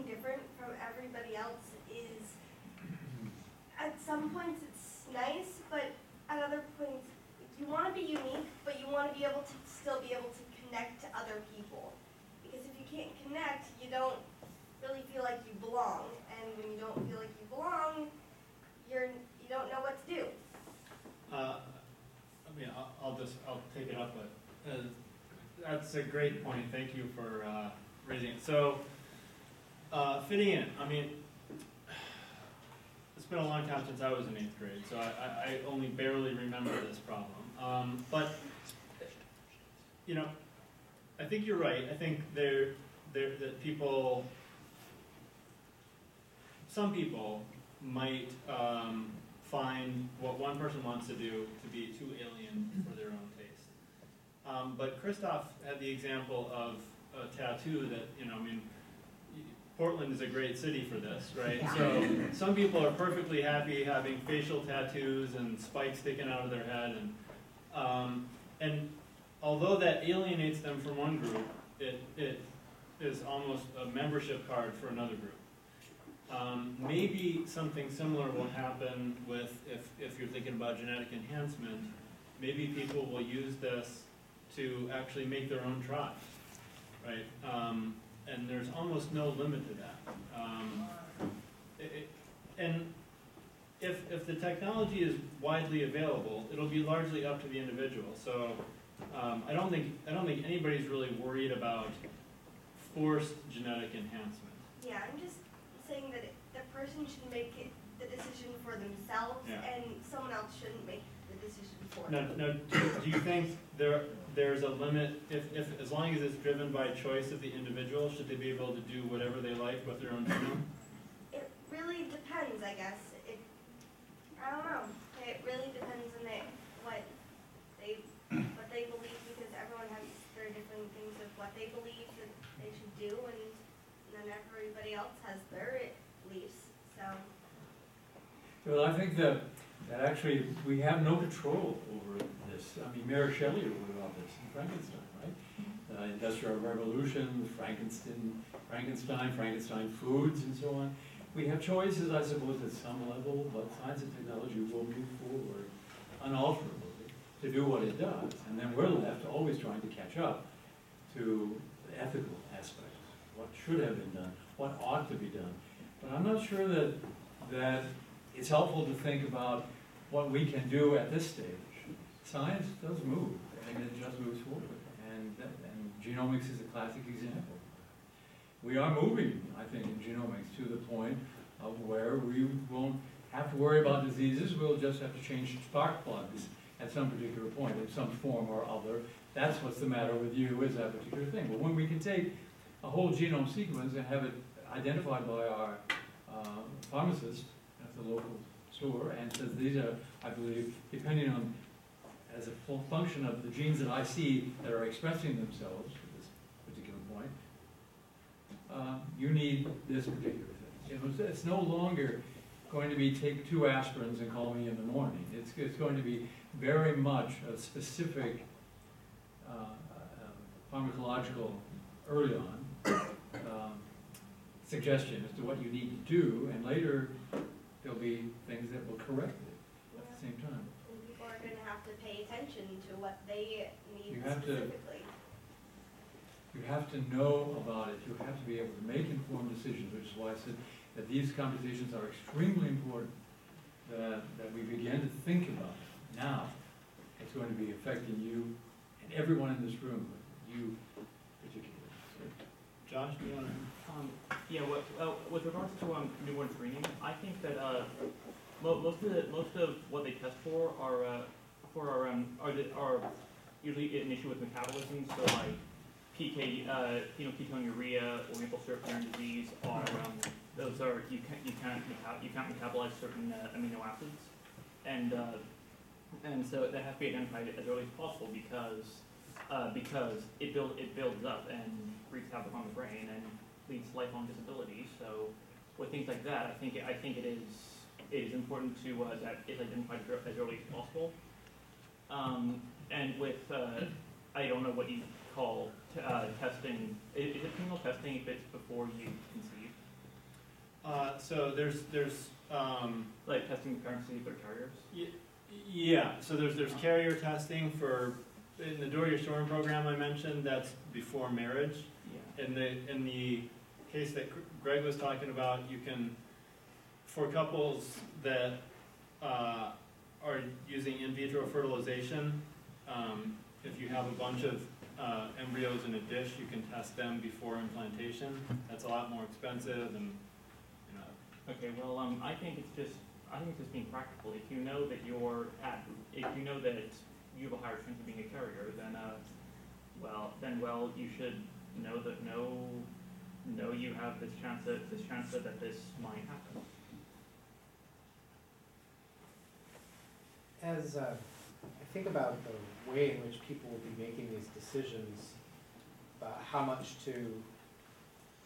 different from everybody else is, at some points it's nice, but at other points, you want to be unique, but you want to be able to still be able to connect to other people. Because if you can't connect, you don't really feel like you belong. And when you don't feel like you belong, you don't know what to do. I mean, I'll take it up, but that's a great point. Thank you for raising it. So, fitting in. I mean, it's been a long time since I was in 8th grade, so I only barely remember this problem. But you know, I think you're right. I think that some people might find what one person wants to do to be too alien for their own taste. But Christof had the example of a tattoo that, I mean, Portland is a great city for this, right? Yeah. So some people are perfectly happy having facial tattoos and spikes sticking out of their head, and although that alienates them from one group, it is almost a membership card for another group. Maybe something similar will happen with, if you're thinking about genetic enhancement, maybe people will use this to actually make their own tribes, right? And there's almost no limit to that. And if the technology is widely available, it'll be largely up to the individual. So I don't think anybody's really worried about forced genetic enhancement. Yeah, I'm just saying that the person should make the decision for themselves, Yeah. and someone else shouldn't make the decision for them. Now, do you think there's a limit, if as long as it's driven by choice of the individual, should they be able to do whatever they like with their own genome? It really depends, I guess. I don't know. It really depends on what they believe, because everyone has their different things of what they believe that they should do, and then everybody else has their beliefs. So. Well, I think that actually we have no control over this. I mean, Mary Shelley wrote about this in Frankenstein, right? Industrial Revolution, Frankenstein foods, and so on. We have choices, I suppose, at some level, but science and technology will move forward unalterably. to do what it does. And then we're left always trying to catch up to the ethical aspects, what should have been done, what ought to be done. But I'm not sure that it's helpful to think about what we can do at this stage. Science does move, and it just moves forward. And genomics is a classic example. We are moving, I think, in genomics to the point of where we won't have to worry about diseases. We'll just have to change spark plugs at some particular point in some form or other. That's what's the matter with you, is that particular thing. But when we can take a whole genome sequence and have it identified by our pharmacist at the local store, and says these are, I believe, depending on, as a full function of the genes that I see that are expressing themselves at this particular point, you need this particular thing. It's no longer going to be take 2 aspirins and call me in the morning. It's going to be very much a specific pharmacological, early on, suggestion as to what you need to do, and later there'll be things that will correct it at the same time. And people are going to have to pay attention to what they need You have to- specifically. You have to know about it. You have to be able to make informed decisions, which is why I said that these conversations are extremely important, that we begin to think about now. It's going to be affecting you and everyone in this room, but you particularly. Josh, do you want to? Yeah, with regards to newborn screening, I think that most of what they test for are usually an issue with metabolism. So like phenylketonuria or maple syrup urine disease are those are you can't metabolize certain amino acids, and so that has to be identified as early as possible because it builds up and wreaks havoc on the brain and leads to lifelong disability. So with things like that, I think it is important to that it's identified as early as possible. And with I don't know what you call testing. Is it penal testing if it's before you conceive? So there's Like testing the parency for carriers? Yeah, so there's carrier testing for, in the Door Your Storm program I mentioned, that's before marriage. Yeah. In the case that Greg was talking about, you can, for couples that are using in vitro fertilization, if you have a bunch of embryos in a dish, you can test them before implantation. That's a lot more expensive, and Okay, well, I think it's just being practical. If you know that you have a higher chance of being a carrier, then you should know you have this chance that this might happen. As I think about the way in which people will be making these decisions about how much to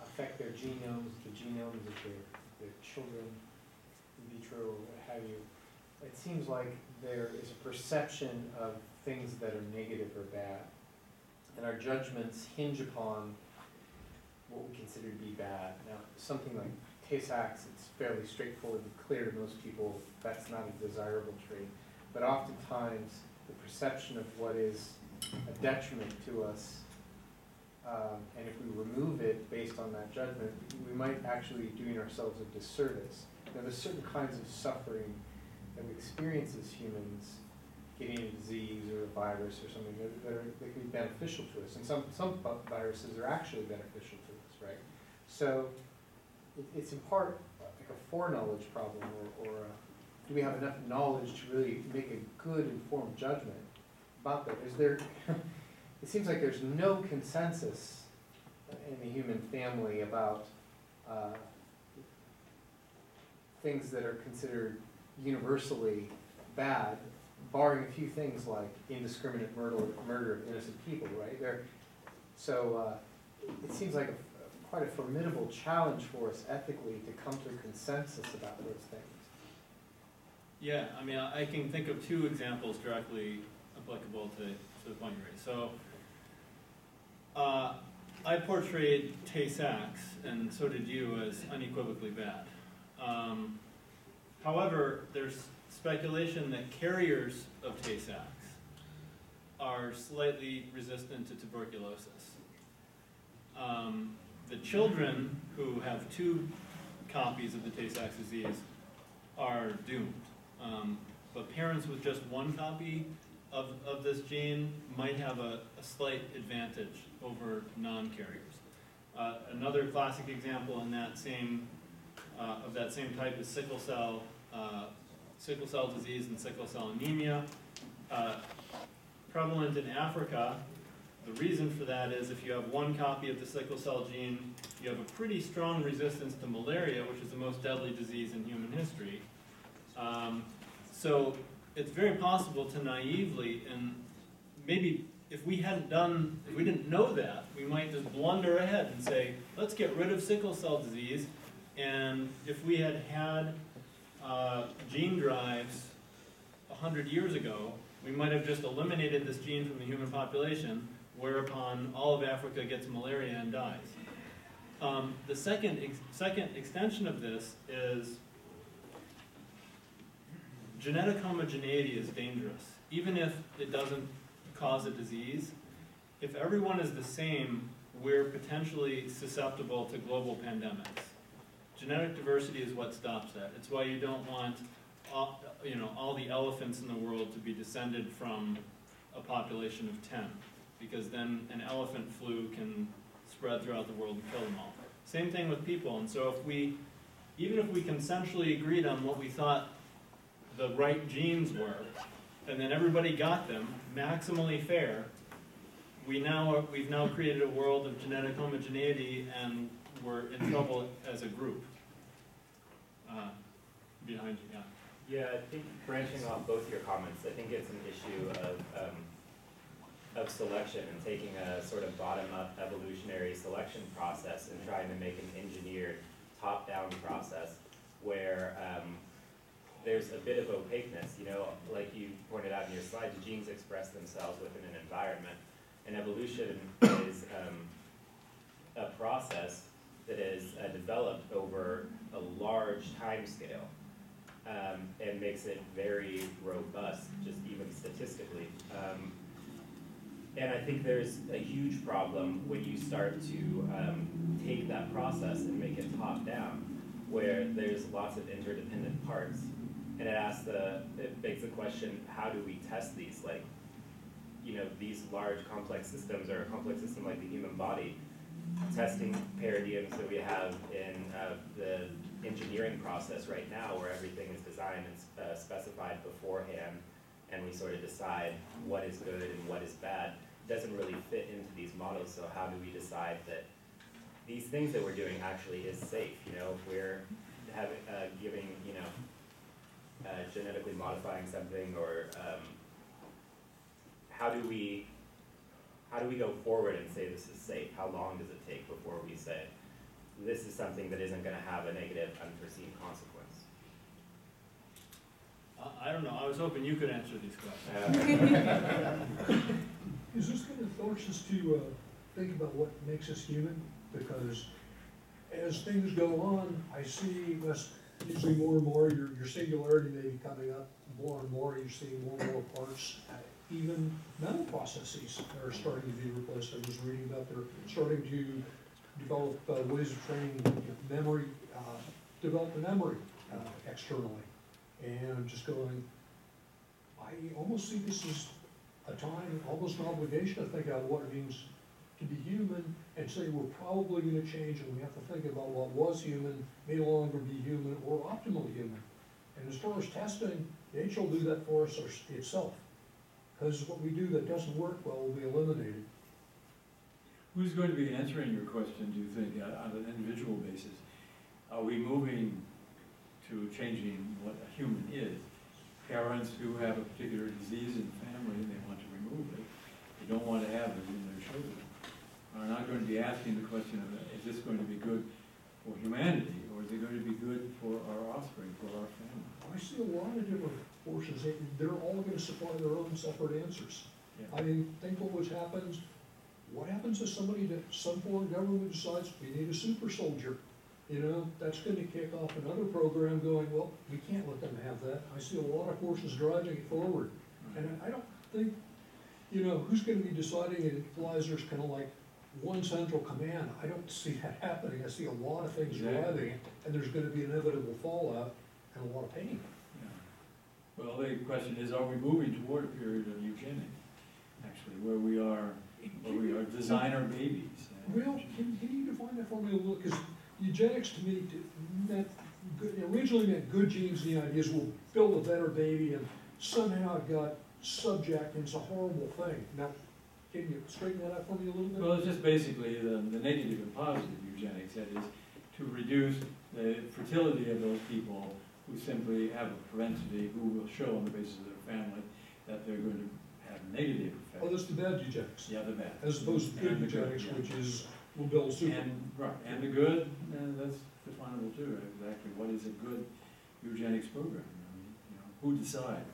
affect their genomes, the genomes of their children, in vitro or what have you, it seems like there is a perception of things that are negative or bad, and our judgments hinge upon what we consider to be bad. Now, something like Tay-Sachs, it's fairly straightforward and clear to most people that's not a desirable trait, but oftentimes the perception of what is a detriment to us, and if we remove it based on that judgment, we might actually be doing ourselves a disservice. Now, there's certain kinds of suffering that we experience as humans, getting a disease or a virus or something that can be beneficial to us, and some viruses are actually beneficial to us, right? So it's in part like a foreknowledge problem, or do we have enough knowledge to really make a good informed judgment about that? It seems like there's no consensus in the human family about things that are considered universally bad, barring a few things like indiscriminate murder of innocent people, right? So it seems like quite a formidable challenge for us ethically to come to a consensus about those things. yeah, I mean, I can think of 2 examples directly applicable to the point you raised. So I portrayed Tay-Sachs, and so did you, as unequivocally bad. However, there's speculation that carriers of Tay-Sachs are slightly resistant to tuberculosis. The children who have 2 copies of the Tay-Sachs disease are doomed. But parents with just 1 copy of this gene might have a slight advantage over non-carriers. Another classic example in that same of that same type is sickle cell disease and sickle cell anemia. Prevalent in Africa. The reason for that is if you have 1 copy of the sickle cell gene, you have a pretty strong resistance to malaria, which is the most deadly disease in human history. So it's very possible to naively, and maybe if we didn't know that, we might just blunder ahead and say, let's get rid of sickle cell disease, and if we had gene drives 100 years ago, we might have just eliminated this gene from the human population, whereupon all of Africa gets malaria and dies. The second extension of this is genetic homogeneity is dangerous. Even if it doesn't cause a disease, if everyone is the same, we're potentially susceptible to global pandemics. Genetic diversity is what stops that. It's why you don't want all the elephants in the world to be descended from a population of 10, because then an elephant flu can spread throughout the world and kill them all. Same thing with people, and so even if we consensually agreed on what we thought the right genes were, and then everybody got them, maximally fair, we've now created a world of genetic homogeneity, and we're in trouble as a group. Behind you, yeah. Yeah, I think branching off both your comments, I think it's an issue of selection and taking a sort of bottom-up evolutionary selection process and trying to make an engineered top-down process where there's a bit of opaqueness. Like you pointed out in your slide, the genes express themselves within an environment, and evolution is a process that is developed over a large time scale. And makes it very robust, just even statistically. And I think there's a huge problem when you start to take that process and make it top down, where there's lots of interdependent parts. And it begs the question, how do we test these? Like, these large complex systems, or a complex system like the human body, testing paradigms that we have in the engineering process right now, where everything is designed and specified beforehand, and we sort of decide what is good and what is bad, doesn't really fit into these models. So how do we decide that these things that we're doing actually is safe? If we're giving, genetically modifying something, or how do we go forward and say this is safe? How long does it take before we say this is something that isn't going to have a negative, unforeseen consequence? I don't know. I was hoping you could answer these questions. Is this going to force us to think about what makes us human? Because as things go on, I see us using more and more, your singularity may be coming up more and more, you're seeing more and more parts. Even mental processes are starting to be replaced. I was reading about they're starting to develop ways of training memory, develop the memory externally. And I'm just going, I almost see this as a time, almost an obligation to think about what it means to be human, and say we're probably going to change, and we have to think about what was human, may no longer be human, or optimally human. And as far as testing, the H will do that for us itself. Because what we do that doesn't work well will be eliminated. Who's going to be answering your question, do you think, on an individual basis? Are we moving to changing what a human is? Parents who have a particular disease in the family and they want to remove it, they don't want to have it in their children, are not going to be asking the question of, is this going to be good for humanity, or is it going to be good for our offspring, for our family? I see a lot of different forces. They're all going to supply their own separate answers. Yeah. I mean, think what happens. What happens if somebody that some foreign government decides we need a super soldier? That's going to kick off another program going, well, we can't let them have that. I see a lot of forces driving it forward. And I don't think you know, who's gonna be deciding it implies there's kind of like one central command. I don't see that happening. I see a lot of things Exactly. driving, and there's gonna be inevitable fallout and a lot of pain. Yeah. Well, the question is, are we moving toward a period of eugenics, actually, where we are designer babies? Well, can you define that for me a little? Because eugenics to me meant, originally meant good genes, and the idea is we'll build a better baby, and somehow it got subject, and it's a horrible thing. Now, can you straighten that out for me a little bit? Well, it's just basically the negative and positive eugenics, that is, to reduce the fertility of those people who simply have a propensity, who will show on the basis of their family, that they're going to have negative effects. Oh, that's the bad eugenics. Yeah, the bad. As opposed to good And the good, eugenics, yeah. which is, we'll build super. And the good, that's definable too, exactly, what is a good eugenics program? I mean, you know, who decides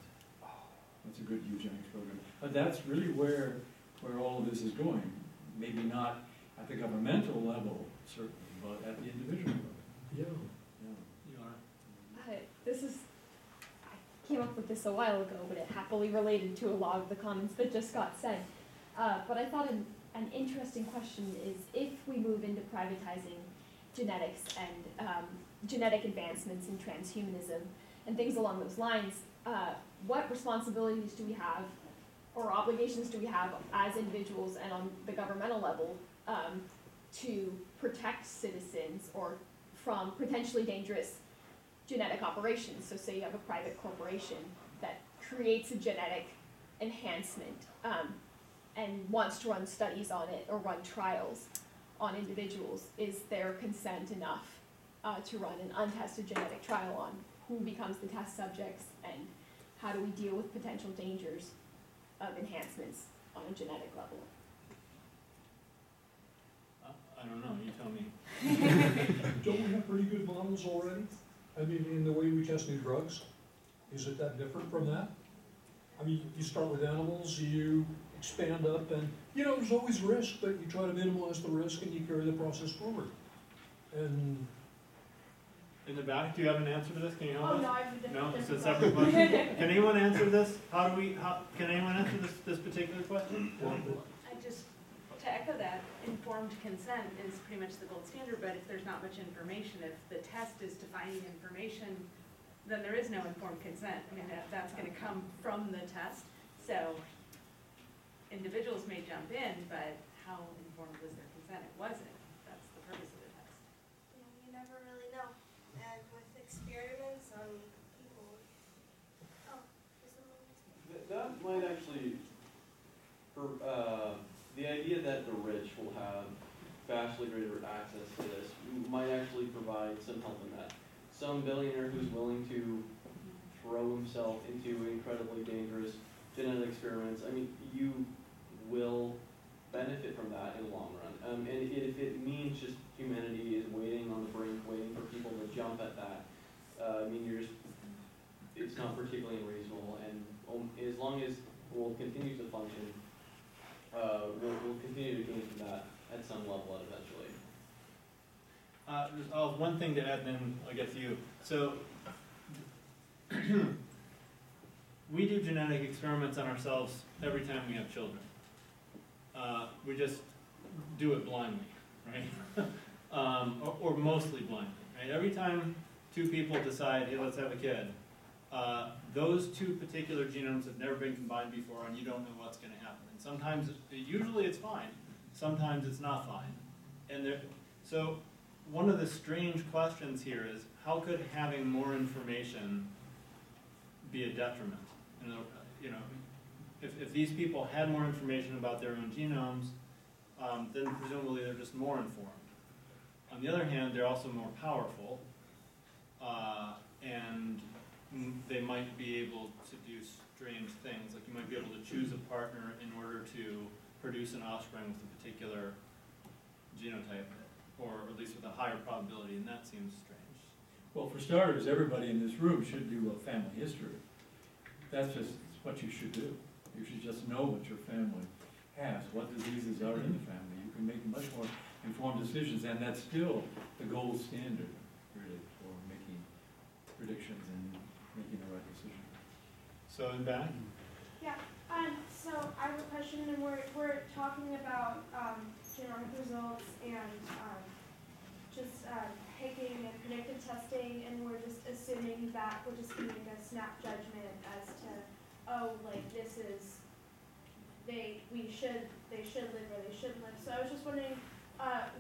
what's a good eugenics program? But that's really where all of this is going, maybe not at the governmental level, certainly, but at the individual level. Yeah. This is, I came up with this a while ago, but it happily related to a lot of the comments that just got said. But I thought an interesting question is, if we move into privatizing genetics and genetic advancements in transhumanism and things along those lines, what responsibilities do we have or obligations do we have as individuals and on the governmental level to protect citizens or from potentially dangerous genetic operations? So say you have a private corporation that creates a genetic enhancement and wants to run studies on it or run trials on individuals. Is their consent enough to run an untested genetic trial on who becomes the test subjects, and how do we deal with potential dangers of enhancements on a genetic level? I don't know, you tell me. Don't we have pretty good models already? I mean, in the way we test new drugs? Is it that different from that? I mean, you start with animals, you expand up, and, you know, there's always risk, but you try to minimize the risk and you carry the process forward. And In the back, do you have an answer to this? Can you help Oh, us? no, I have a No, different it's a question. separate question. Can anyone answer this? Can anyone answer this particular question? I just, to echo that, informed consent is pretty much the gold standard, but if there's not much information, if the test is defining information, then there is no informed consent. I mean, that's gonna come from the test, so individuals may jump in, but how informed was their consent? It wasn't. That's the purpose of the test. Yeah, you never really know. And with experiments on people. Oh, is someone? That might actually, the idea that the rich will have vastly greater access to this might actually provide some help in that. Some billionaire who's willing to throw himself into incredibly dangerous genetic experiments, I mean, you will benefit from that in the long run. And if it means just humanity is waiting on the brink, waiting for people to jump at that, I mean, it's not particularly unreasonable, and as long as we'll continue to function, we'll continue to gain from that at some level eventually. There's one thing to add, then I'll get to you. So, we do genetic experiments on ourselves every time we have children. We just do it blindly, right? or mostly blindly, right? Every time two people decide, hey, let's have a kid, those two particular genomes have never been combined before, and you don't know what's going to happen. And sometimes, usually it's fine. Sometimes it's not fine. And so one of the strange questions here is, how could having more information be a detriment? And, you know, if these people had more information about their own genomes, then presumably they're just more informed. On the other hand, they're also more powerful, and they might be able to do strange things. Like you might be able to choose a partner in order to produce an offspring with a particular genotype, or at least with a higher probability, and that seems strange. Well, for starters, everybody in this room should do a family history. That's just what you should do. You should just know what your family has, what diseases are in the family. You can make much more informed decisions, and that's still the gold standard, really, for making predictions and making the right decision. So in back? Yeah, So I have a question, and we're talking about genomic results and just picking and predictive testing, and we're just assuming that we're just gonna make a snap judgment as to, oh, like this is they should live or they shouldn't live. So I was just wondering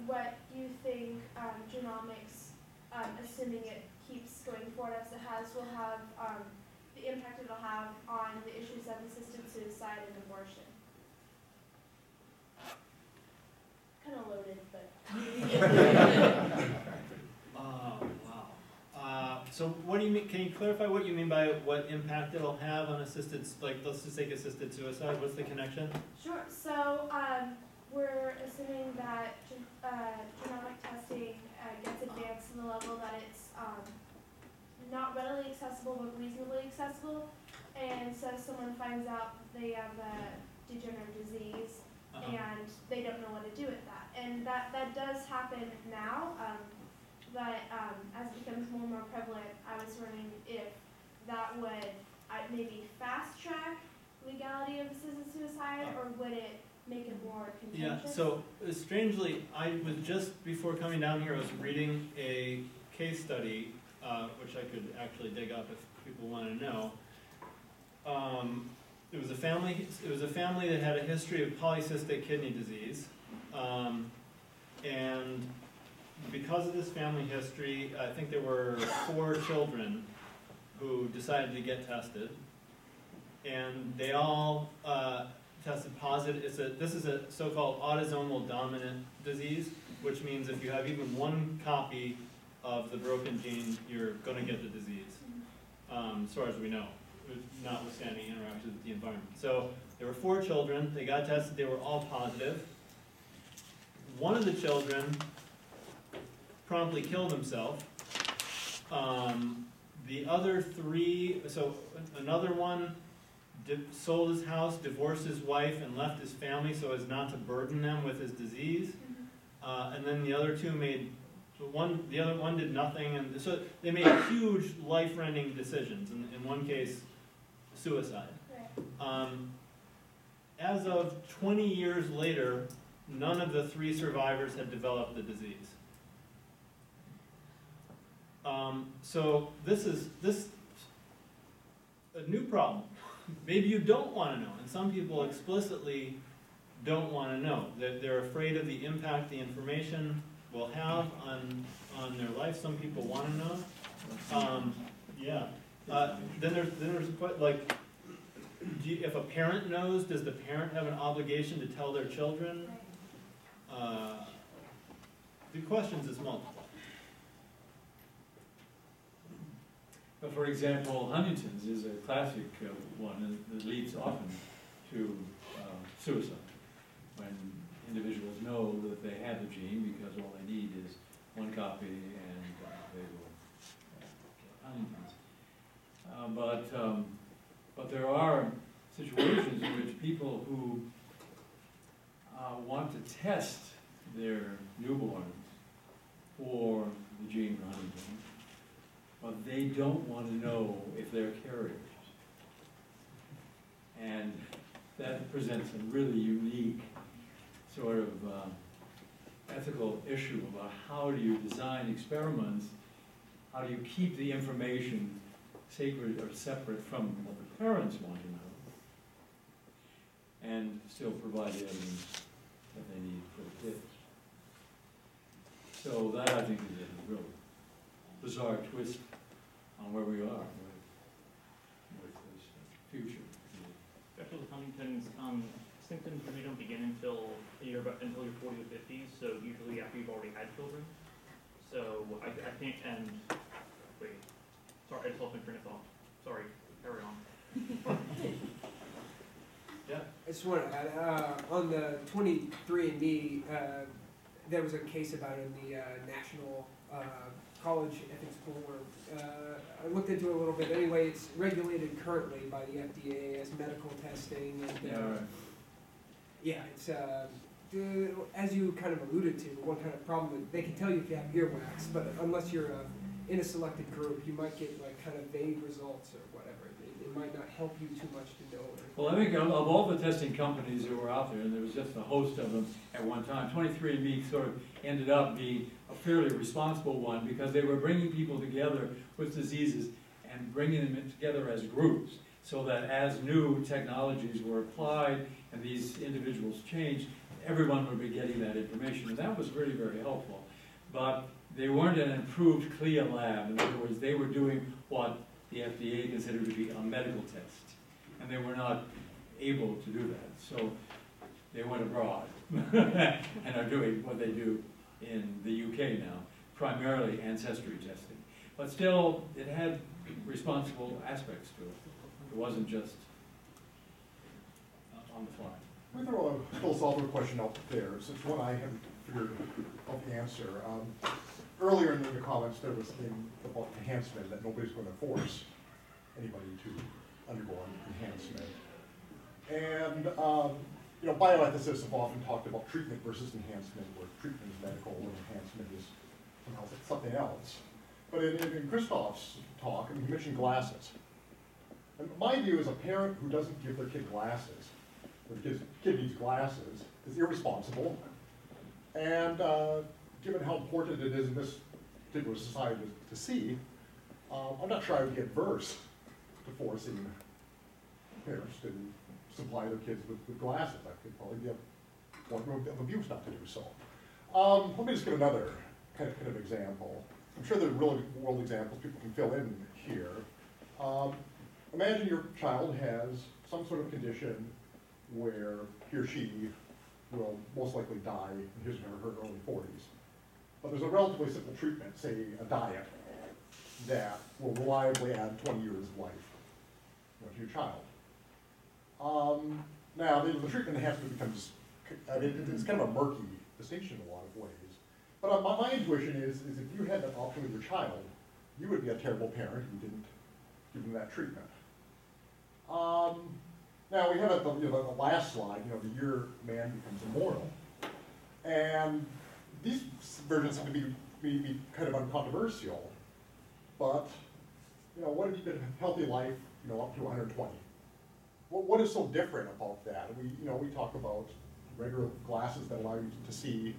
what you think genomics, assuming it keeps going forward as it has, will have the impact it'll have on the issues of assisted suicide and abortion. Kind of loaded, but. Wow. So what do you mean? Can you clarify what you mean by what impact it'll have on assisted? Like, let's just take assisted suicide. What's the connection? Sure. So we're assuming that genomic testing gets advanced to the level that it's not readily accessible but reasonably accessible, and so someone finds out they have a degenerative disease and they don't know what to do with that, and that does happen now, but as it becomes more and more prevalent, I was wondering if that would maybe fast track legality of assisted suicide, or would it make it more contentious? Yeah, so strangely, I was just before coming down here, I was reading a case study, which I could actually dig up if people want to know. It was a family that had a history of polycystic kidney disease, and because of this family history, I think there were 4 children who decided to get tested, and they all tested positive. This is a so-called autosomal dominant disease, which means if you have even one copy of the broken gene, you're going to get the disease, as far as we know, notwithstanding interactions with the environment. So there were 4 children. They got tested. They were all positive. One of the children promptly killed himself. The other 3, so another one sold his house, divorced his wife, and left his family so as not to burden them with his disease. And then the other 2 the other one did nothing, and so they made huge life-rending decisions. In one case, suicide. Right. As of 20 years later, none of the 3 survivors had developed the disease. So this is a new problem. Maybe you don't want to know, and some people explicitly don't want to know. They're afraid of the impact the information will have on their life. Some people want to know. Then there's like, if a parent knows, does the parent have an obligation to tell their children? The questions is multiple. But for example, Huntington's is a classic one that leads often to suicide, when individuals know that they have the gene because all they need is one copy and they will get Huntington's. But there are situations in which people who want to test their newborns for the gene for Huntington, but they don't want to know if they're carriers. And that presents a really unique sort of ethical issue about how do you design experiments, how do you keep the information sacred or separate from what the parents want to know, and still provide the evidence that they need for the kids. So that, I think, is a real bizarre twist on where we are with this future. Especially with Huntington's, symptoms usually don't begin until you're 40 or 50, so usually after you've already had children. So I think, and wait, sorry, I just lost my train of thought. Sorry, carry on. Yeah. I just want to add, on the 23andMe, there was a case about it in the National College Ethics Pool where I looked into it a little bit. Anyway, it's regulated currently by the FDA as medical testing, and it's as you kind of alluded to, one kind of problem is they can tell you if you have earwax, but unless you're in a selected group, you might get like kind of vague results or whatever. It might not help you too much to know. Well, I think of all the testing companies that were out there, and there was just a host of them at one time, 23andMe sort of ended up being a fairly responsible one because they were bringing people together with diseases and bringing them together as groups so that as new technologies were applied and these individuals changed, everyone would be getting that information. And that was really very helpful. But they weren't an improved CLIA lab. In other words, they were doing what the FDA considered to be a medical test. And they were not able to do that. So they went abroad and are doing what they do in the UK now, primarily ancestry testing. But still, it had responsible aspects to it. It wasn't just on the fly. Let me throw a philosophical question out there, since one I haven't figured out the answer. Earlier in the comments, there was something about enhancement, that nobody's going to force anybody to undergo an enhancement. And you know, bioethicists have often talked about treatment versus enhancement, where treatment is medical and enhancement is something else. But in Christof's talk, I mean, he mentioned glasses. And my view as a parent who doesn't give their kid glasses, or the kid needs glasses, is irresponsible. And given how important it is in this particular society to see, I'm not sure I would get adverse to forcing parents to supply their kids with glasses. I could probably be a point of abuse not to do so. Let me just give another kind of example. I'm sure there are real world examples people can fill in here. Imagine your child has some sort of condition where he or she will most likely die in his or her early 40s. But there's a relatively simple treatment, say a diet, that will reliably add 20 years of life to your child. Now, the treatment enhancement becomes, I mean, it's kind of a murky distinction in a lot of ways. But my intuition is if you had that option with your child, you would be a terrible parent if you didn't give them that treatment. Now, we have at the last slide, the year man becomes immortal. And these versions seem to be kind of uncontroversial. But, what if you could have a healthy life, up to 120? What is so different about that? We talk about regular glasses that allow you to see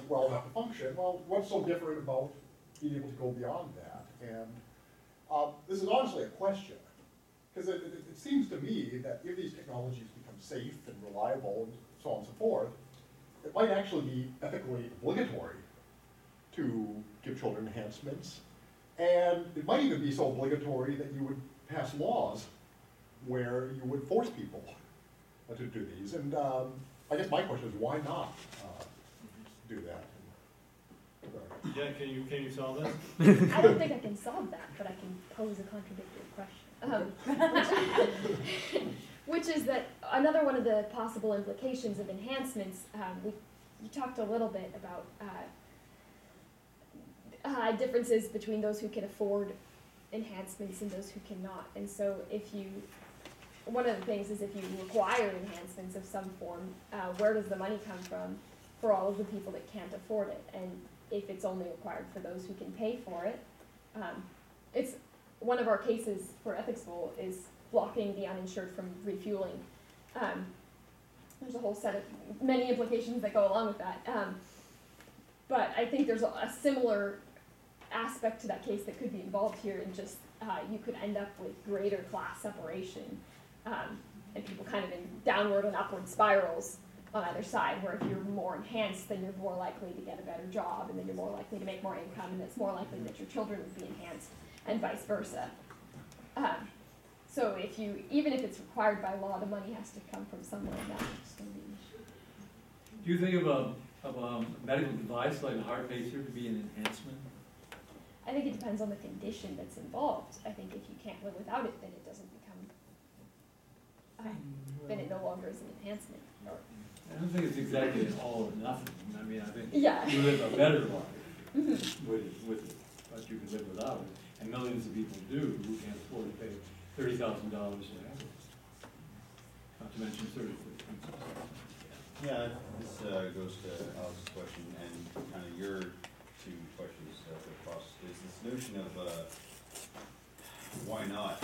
well enough to function. Well, what's so different about being able to go beyond that? And this is honestly a question, because it seems to me that if these technologies become safe and reliable and so on and so forth, it might actually be ethically obligatory to give children enhancements. And it might even be so obligatory that you would pass laws where you would force people to do these. And I guess my question is, why not do that? Yeah, can you solve this? I don't think I can solve that, but I can pose a contradictory question. Which is that another one of the possible implications of enhancements, you talked a little bit about differences between those who can afford enhancements and those who cannot. And so one of the things is if you require enhancements of some form, where does the money come from for all of the people that can't afford it? And if it's only required for those who can pay for it, it's one of our cases for ethics school is blocking the uninsured from refueling. There's a whole set of many implications that go along with that. But I think there's a similar aspect to that case that could be involved here in just you could end up with greater class separation and people kind of in downward and upward spirals on either side, where if you're more enhanced, then you're more likely to get a better job, and then you're more likely to make more income, and it's more likely that your children would be enhanced, and vice versa. So even if it's required by law, the money has to come from somewhere, and that's just going to be an issue. Do you think of a medical device like a heart pacer to be an enhancement? I think it depends on the condition that's involved. I think if you can't live without it, then it doesn't become, then it no longer is an enhancement. I don't think it's exactly all or nothing. I mean, I think Yeah. you live a better life with it, but you can live without it. And millions of people do who can't afford to pay $30,000 to have it. Not to mention surgical expenses. Yeah, this goes to Alex's question and kind of your two questions. notion of why not,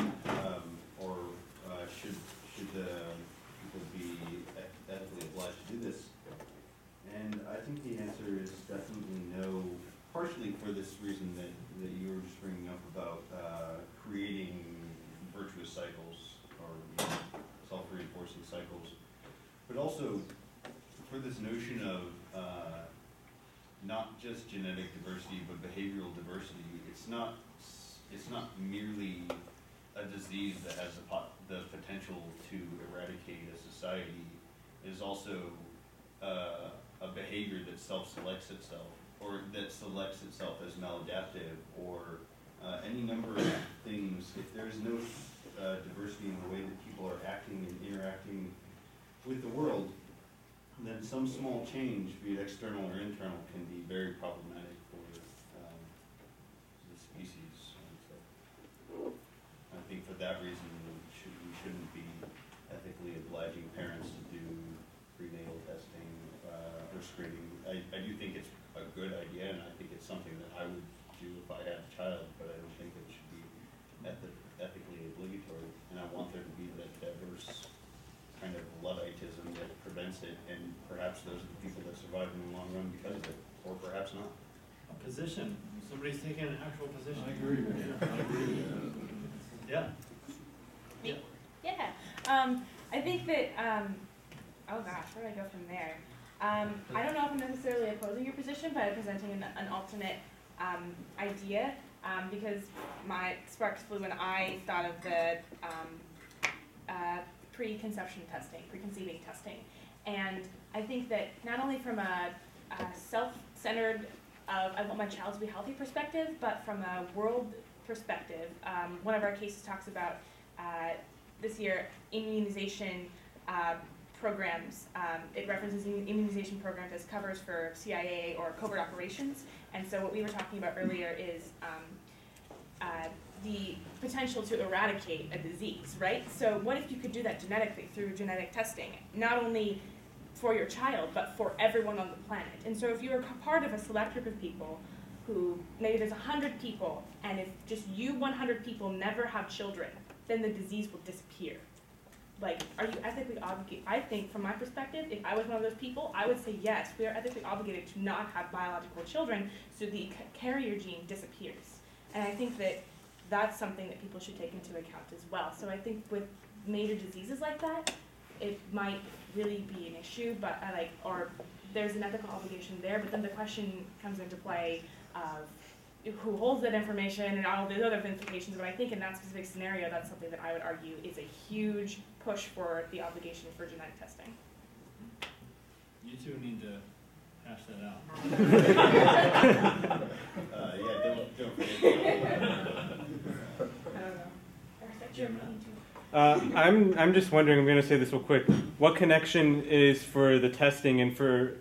or should people be ethically obliged to do this? And I think the answer is definitely no, partially for this reason that you were just bringing up about creating virtuous cycles or self-reinforcing cycles, but also for this notion of not just genetic diversity but behavioral diversity. It's not merely a disease that has the potential to eradicate a society. It is also a behavior that self-selects itself, or that selects itself as maladaptive, or any number of things. If there is no diversity in the way that people are acting and interacting with the world, then some small change, be it external or internal, can be very problematic for the species. And so I think for that reason, we shouldn't be ethically obliging parents to do prenatal testing or screening. I do think it's a good idea, and I think it's something that I would do if I had a child, but I don't think it should be ethically obligatory. And I want there to be that diverse kind of Ludditism that prevents it, and perhaps those are the people that survive in the long run because of it, or perhaps not. A position. Somebody's taking an actual position. I agree with you. I agree with you. Yeah. Me? Yeah. I think that, oh gosh, where do I go from there? I don't know if I'm necessarily opposing your position, but I'm presenting an alternate idea, because my sparks flew when I thought of the preconceiving testing. And I think that not only from a self-centered, I want my child to be healthy perspective, but from a world perspective, one of our cases talks about this year immunization programs. It references immunization programs as covers for CIA or covert operations. And so what we were talking about earlier is the potential to eradicate a disease, right? So what if you could do that genetically through genetic testing, not only for your child, but for everyone on the planet? And so if you're part of a select group of people who, maybe there's 100 people, and if just you 100 people never have children, then the disease will disappear. Like, are you ethically obligated? I think, from my perspective, if I was one of those people, I would say yes, we are ethically obligated to not have biological children so the carrier gene disappears. And I think that that's something that people should take into account as well. So I think with major diseases like that, it might really be an issue, but or there's an ethical obligation there, but then the question comes into play of who holds that information and all the other implications. But I think in that specific scenario, that's something that I would argue is a huge push for the obligation for genetic testing. You two need to hash that out. Yeah, don't forget. I don't know. I'm just wondering, I'm going to say this real quick, what connection is for the testing and for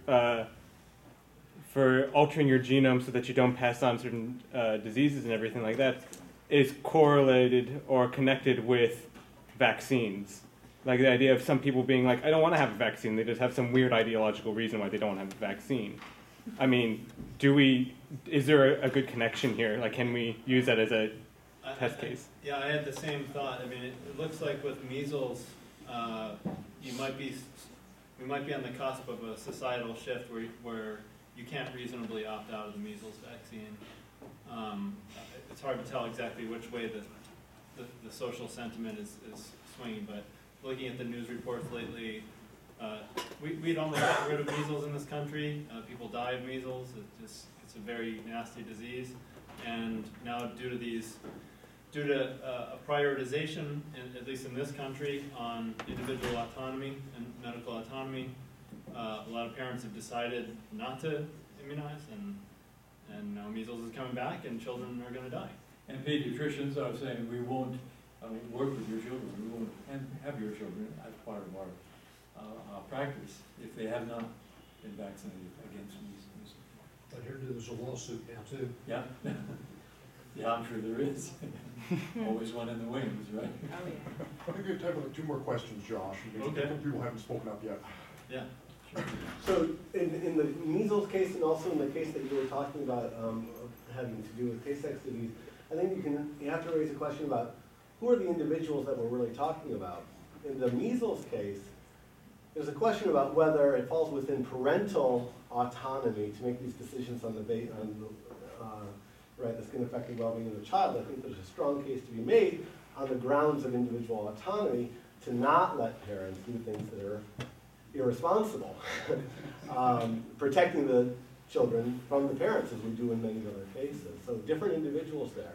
altering your genome so that you don't pass on certain diseases and everything like that is correlated or connected with vaccines? Like the idea of some people being like, I don't want to have a vaccine, they just have some weird ideological reason why they don't have a vaccine. I mean, is there a good connection here? Like, can we use that as a test case? Yeah, I had the same thought. I mean, it looks like with measles, we might be on the cusp of a societal shift where you can't reasonably opt out of the measles vaccine. It's hard to tell exactly which way the social sentiment is swinging, but looking at the news reports lately, we'd almost got rid of measles in this country. People die of measles. It's a very nasty disease, and now due to a prioritization, at least in this country, on individual autonomy and medical autonomy, a lot of parents have decided not to immunize, and now measles is coming back, and children are going to die. And pediatricians are saying we won't work with your children, we won't have your children as part of our practice if they have not been vaccinated against measles. I heard there's a lawsuit now too. Yeah. Yeah, I'm sure there is. Always one in the wings, right? Oh, yeah. I think we have time for 2 more questions, Josh. Okay. Different people haven't spoken up yet. Yeah. So in the measles case and also in the case that you were talking about, having to do with Tay-Sachs disease, I think you have to raise a question about who are the individuals that we're really talking about. In the measles case, there's a question about whether it falls within parental autonomy to make these decisions on the right, that's going to affect the well-being of the child. I think there's a strong case to be made on the grounds of individual autonomy to not let parents do things that are irresponsible, protecting the children from the parents, as we do in many other cases. So different individuals there.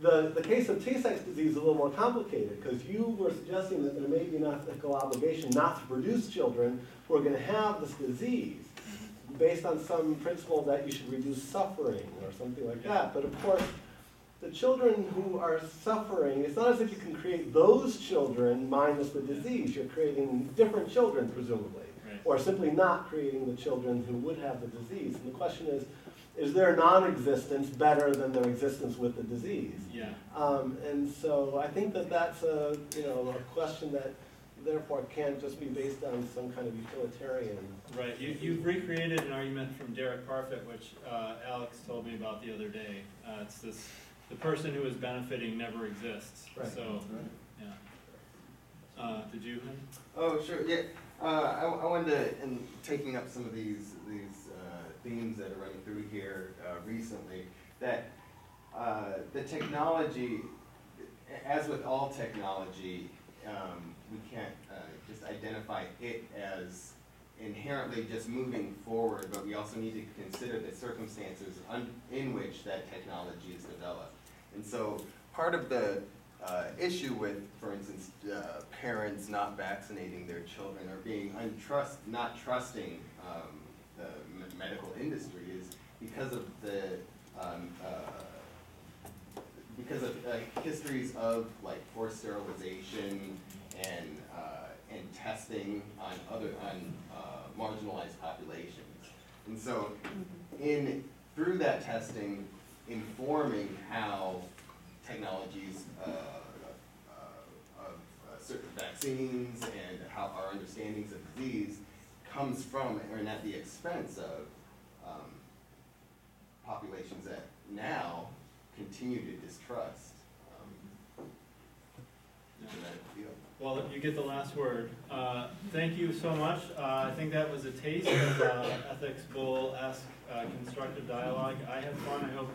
The case of Tay-Sachs disease is a little more complicated because you were suggesting that there may be an ethical obligation not to produce children who are going to have this disease based on some principle that you should reduce suffering or something like that. But of course, the children who are suffering, it's not as if you can create those children minus the disease. You're creating different children, presumably, or simply not creating the children who would have the disease. And the question is their non-existence better than their existence with the disease? Yeah. And so I think that that's a question that therefore can't just be based on some kind of utilitarian. Right. You've recreated an argument from Derek Parfit, which Alex told me about the other day. It's this: the person who is benefiting never exists. Right. So, yeah. Did you? Oh, sure. Yeah. I wanted to, in taking up some of these themes that are running through here recently, that the technology, as with all technology, we can't just identify it as inherently just moving forward, but we also need to consider the circumstances in which that technology is developed. And so part of the issue with, for instance, parents not vaccinating their children or being not trusting the medical industry is because of the histories of like forced sterilization and testing on marginalized populations, and so through that testing, informing how technologies of certain vaccines and how our understandings of disease comes from and at the expense of populations that now continue to distrust genetic field. Well, you get the last word. Thank you so much. I think that was a taste of Ethics Bowl-esque constructive dialogue. I had fun. I hope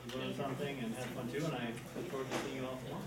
you learned something and had fun too, and I look forward to seeing you all tomorrow.